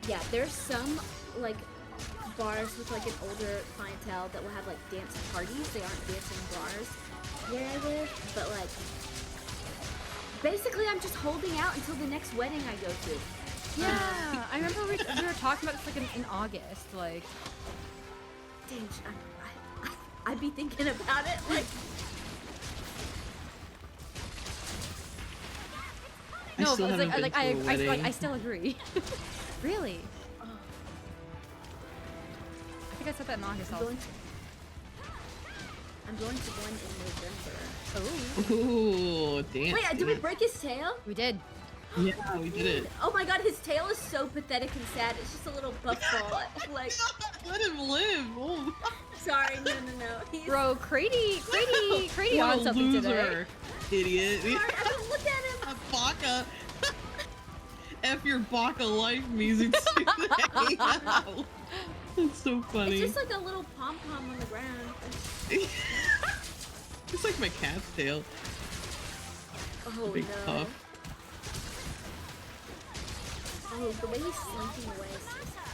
yeah, there's some like bars with like an older clientele that will have like dance parties. They aren't dancing bars where I live, but like, basically I'm just holding out until the next wedding I go to. Yeah. I remember we were talking about this like in August, like. Dang, I'd be thinking about it like. No, still but it's haven't like, been to a wedding. I still agree. Really? Oh. I think I said that in August also. I'm going to one in November. Oh. Ooh, dance. Wait, did we break his tail? We did. Yeah, we did it. Oh my god, his tail is so pathetic and sad. It's just a little buff ball. Like, Let him live. Oh. sorry, no. He's Bro, Crady What on a something today. loser, idiot. sorry, I don't look at him. Baka. F your Baka life music today. That's so funny. It's just like a little pom-pom on the ground. It's like my cat's tail. Oh Big no. puff. Oh, the way he's slinking away is so sad.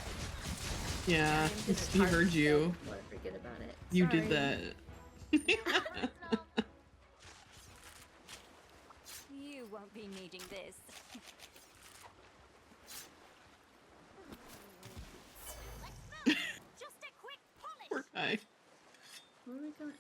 Yeah, he heard you. What I forget about it. You Sorry. did that. You won't be needing this. Just a quick polish. Poor guy. Where are we going?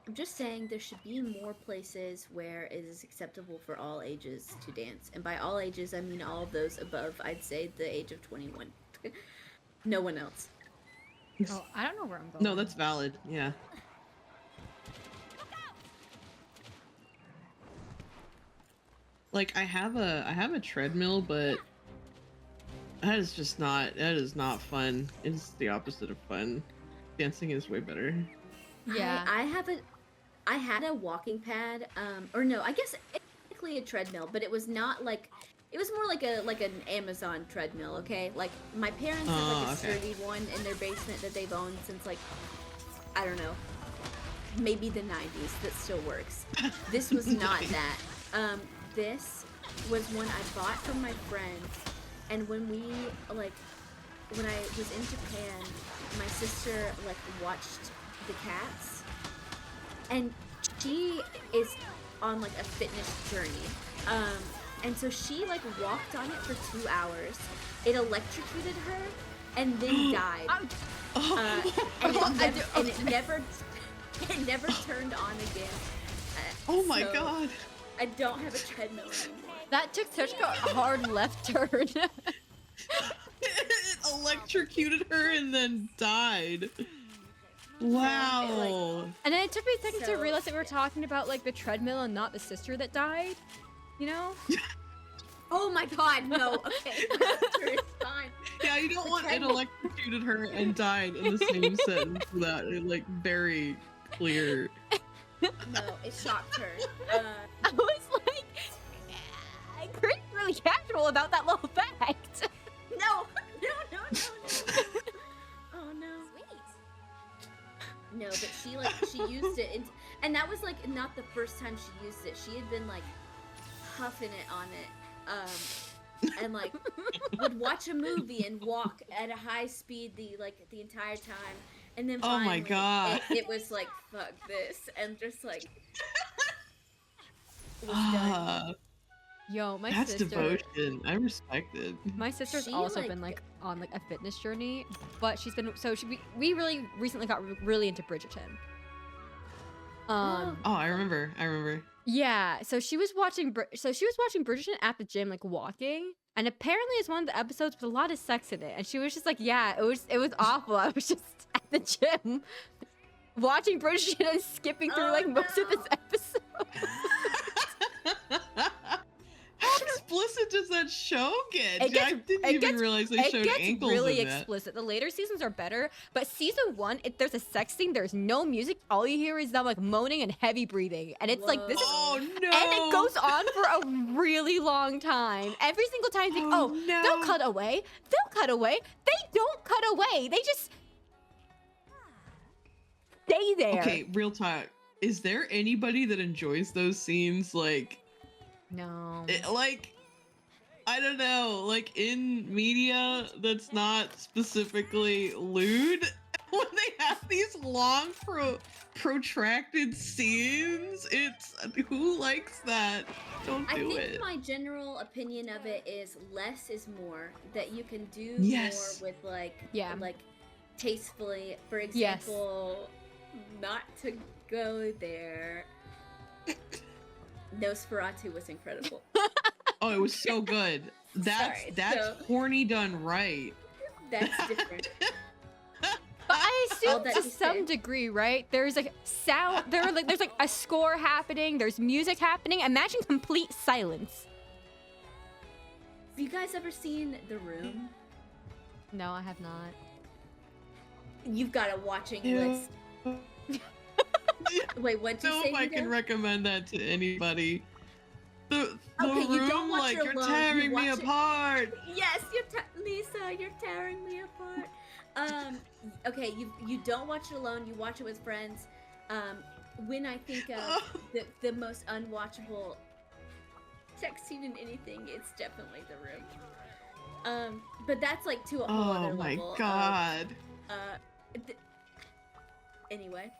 I'm just saying there should be more places where it is acceptable for all ages to dance. And by all ages, I mean all of those above, I'd say, the age of 21. No one else. Oh, I don't know where I'm going. No, that's valid. Yeah. Like I have a treadmill, but that is not fun. It's the opposite of fun. Dancing is way better. Yeah. I had a walking pad, or no, I guess technically a treadmill, but it was not like, it was more like an Amazon treadmill, okay? Like my parents have like a sturdy one in their basement that they've owned since like, I don't know, maybe the 90s that still works. This was not that. This was one I bought from my friend, and when I was in Japan, my sister like watched the cats, and she is on like a fitness journey, and so she like walked on it for 2 hours. It electrocuted her and then died, and it never turned on again. Oh my so god. I don't have a treadmill anymore. That took such a hard left turn. It electrocuted her and then died. Wow. And then it took me a second to So, realize that we were talking about like the treadmill and not the sister that died. You know? Oh my god, no, okay. It's fine. Yeah, you don't want it electrocuted her and died in the same sentence without it like very clear. No, it shocked her. I was like, Chris is really casual about that little fact. No. Oh no. Sweet. No, but she used it, and that was like not the first time she used it. She had been like huffing it on it, and like would watch a movie and walk at a high speed the entire time. And then finally, oh my god, it was like, fuck this, and just like, it was done. Yo, my that's sister. devotion. I respect it. My sister's She, also like- been like on like a fitness journey, but she's been we really recently got really into Bridgerton. Oh, I remember. Yeah, so she was watching Bridgerton at the gym, like walking, and apparently it's one of the episodes with a lot of sex in it. And she was just like, "Yeah, it was awful. I was just at the gym watching Bridgerton and skipping through like most of this episode." How explicit does that show get? I didn't it even gets- realize they It showed gets ankles really in that. explicit. The later seasons are better, but season 1, there's a sex scene. There's no music. All you hear is them like moaning and heavy breathing, and it's like this is. Oh no! And it goes on for a really long time. Every single time you think, Oh, oh, no. they'll cut away. They'll cut away. They don't cut away. They just stay there. Okay, real talk. Is there anybody that enjoys those scenes? Like, No. I don't know. Like in media that's not specifically lewd, when they have these long, protracted scenes, it's who likes that? Don't I do think it. my general opinion of it is less is more. That you can do Yes. more with like tastefully. For Yes. example, not to go there. Nosferatu was incredible. Oh, it was so good. That's Sorry, horny done right. That's different. But I assume that to to some say. degree, right? There's like sound. There's like a score happening. There's music happening. Imagine complete silence. Have you guys ever seen The Room? No, I have not. You've got a watching Ew. list. Wait, what'd you know say? if I can Hugo? recommend that to anybody. The Okay, you room, don't watch like, it you're alone, tearing you me watch it- apart. Yes, Lisa, you're tearing me apart. Okay, you don't watch it alone. You watch it with friends. When I think of the most unwatchable sex scene in anything, it's definitely The Room. But that's like to a whole Oh other my level. god. Anyway.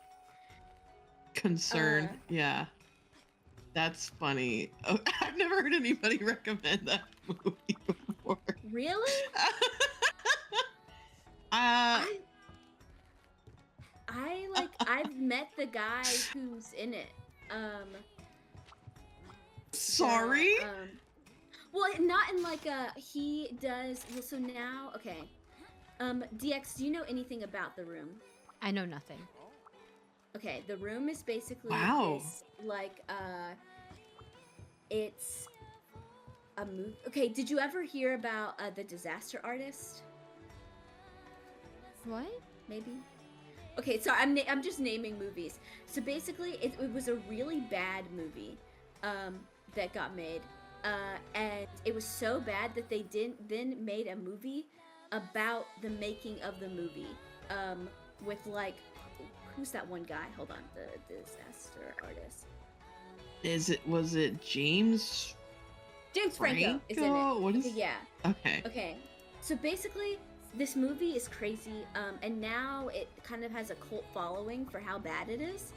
Concern. Yeah. That's funny. Oh, I've never heard anybody recommend that movie before. Really? I've met the guy who's in it. Sorry? Well, not in like he does. Well, so now, okay. DX, do you know anything about The Room? I know nothing. Okay, The Room is basically Wow. this, like, it's a movie. Okay, did you ever hear about The Disaster Artist? What? Maybe. Okay, sorry, I'm just naming movies. So basically, it was a really bad movie, that got made, and it was so bad that they then made a movie about the making of the movie, with like, who's that one guy? Hold on, the Disaster Artist. Was it James Franco is in it. What is? Okay, yeah. Okay. Okay. So basically, this movie is crazy, and now it kind of has a cult following for how bad it is.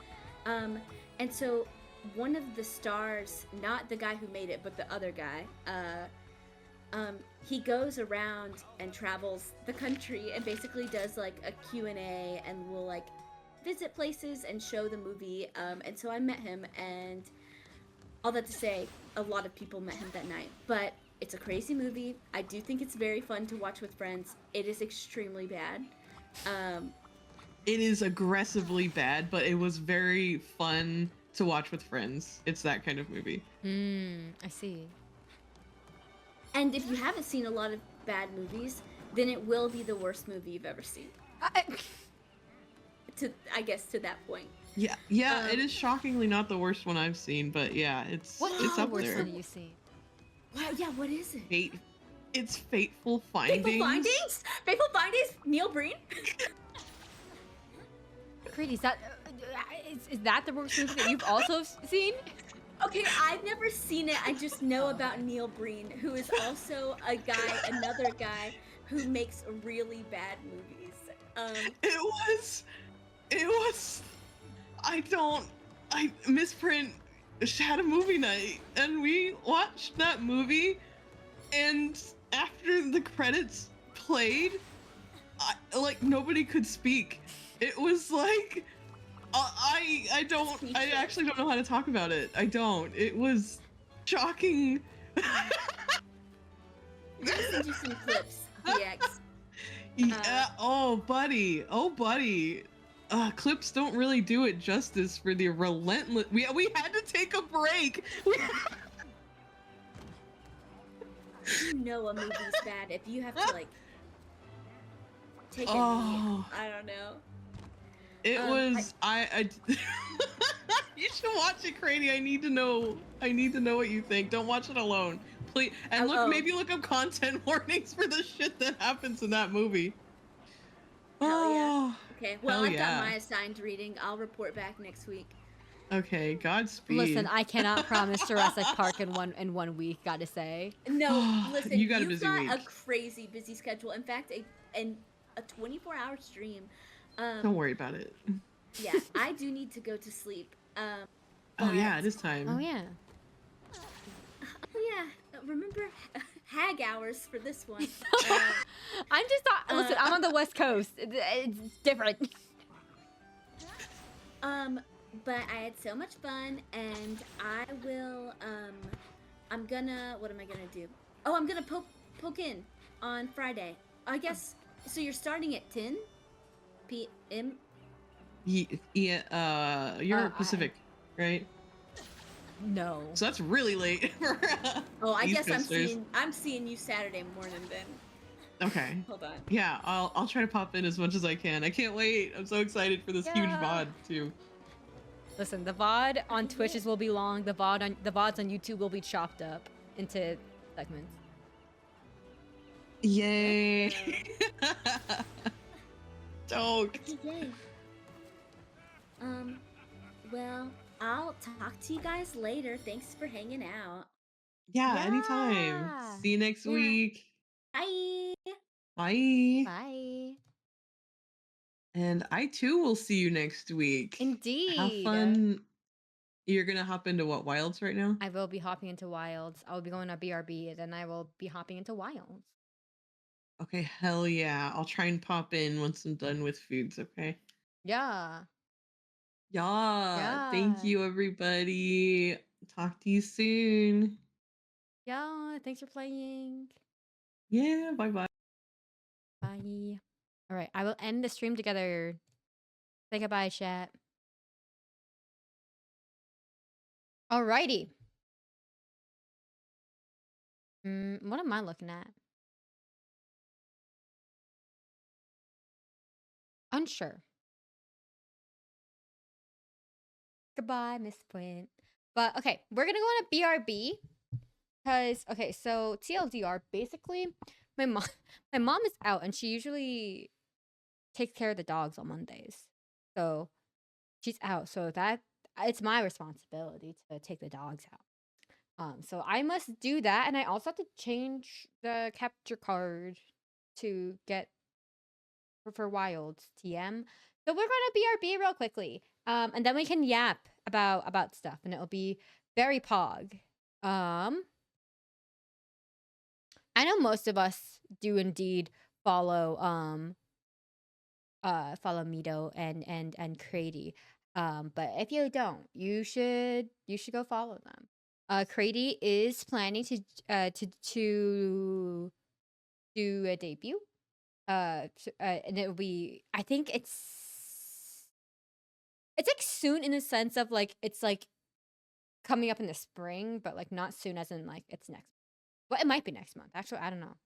And so one of the stars, not the guy who made it, but the other guy, he goes around and travels the country and basically does like a Q&A and will like visit places and show the movie. And so I met him, and all that to say, a lot of people met him that night. But it's a crazy movie. I do think it's very fun to watch with friends. It is extremely bad. It is aggressively bad, but it was very fun to watch with friends. It's that kind of movie. I see. And if you haven't seen a lot of bad movies, then it will be the worst movie you've ever seen. I guess to that point. Yeah, it is shockingly not the worst one I've seen, but yeah, it's the up worst there. one have you seen? Wow, yeah, what is it? It's Fateful Findings. Fateful Findings? Fateful Findings? Neil Breen? Pretty, is that the worst movie that you've also seen? Okay, I've never seen it. I just know about Neil Breen, who is also another guy who makes really bad movies. It was. I Misprint had a movie night, and we watched that movie, and after the credits played, like nobody could speak. It was like, I actually don't know how to talk about it. I don't. It was shocking. I'm gonna send you some clips, DX. Yeah. Oh, buddy. Clips don't really do it justice for the relentless. We had to take a break. You know a movie's bad if you have to like take a knee. I don't know. It was I You should watch it, Crady. I need to know what you think. Don't watch it alone, please. And maybe look up content warnings for the shit that happens in that movie. Hell yeah. Okay, well, I've yeah. got my assigned reading. I'll report back next week. Okay, Godspeed. Listen, I cannot promise Jurassic Park in one week. Gotta say. No, listen, you've got a crazy busy schedule. In fact, a 24-hour stream. Don't worry about it. Yeah, I do need to go to sleep. Oh yeah, it is time. Oh yeah. Oh yeah, remember hag hours for this one. I'm just not. Listen, I'm on the West Coast. It's different. But I had so much fun, and I will. What am I gonna do? Oh, I'm gonna poke in on Friday. I guess. So you're starting at 10 p.m. Yeah. You're Pacific, right? No. So that's really late for Oh, I East guess Coasters. I'm seeing you Saturday morning then. Okay. Hold on. Yeah, I'll try to pop in as much as I can. I can't wait. I'm so excited for this huge VOD too. Listen, the VOD on Twitches will be long. The VODs on YouTube will be chopped up into segments. Yay! Don't. Yay. Well, I'll talk to you guys later. Thanks for hanging out. Yeah, anytime. Yeah. See you next Yeah. week. Bye. Bye. Bye. And I too will see you next week. Indeed. Have fun. You're gonna hop into what, Wilds right now? I will be hopping into Wilds. I will be going to BRB, and then I will be hopping into Wilds. Okay, hell yeah. I'll try and pop in once I'm done with foods, okay? Yeah. Yeah. Thank Yeah. you, everybody. Talk to you soon. Yeah. Thanks for playing. Yeah, bye-bye. Bye. All right. I will end the stream together. Say goodbye, chat. Alrighty. What am I looking at? Unsure. Goodbye, Miss Point. But okay, we're gonna go on a BRB because okay, so TLDR, basically, my mom is out and she usually takes care of the dogs on Mondays. So she's out. So that it's my responsibility to take the dogs out. So I must do that, and I also have to change the capture card to get for Wilds TM. So we're gonna BRB real quickly, and then we can yap about stuff, and it'll be very pog. I know most of us do indeed follow follow Mito and Crady. But if you don't, you should go follow them. Crady is planning to do a debut. And it'll be, I think it's like soon in the sense of like it's like coming up in the spring, but like not soon as in like it's next. Well, it might be next month. Actually, I don't know.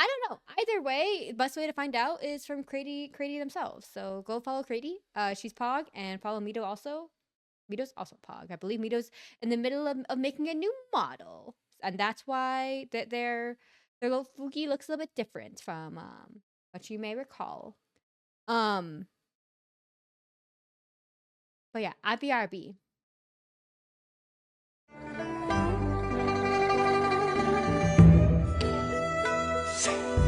Either way, best way to find out is from Crady themselves. So go follow Crady. She's Pog, and follow Mito also. Mito's also Pog. I believe Mito's in the middle of making a new model, and that's why their little Fuki looks a little bit different from what you may recall. But yeah, at BRB. Stop.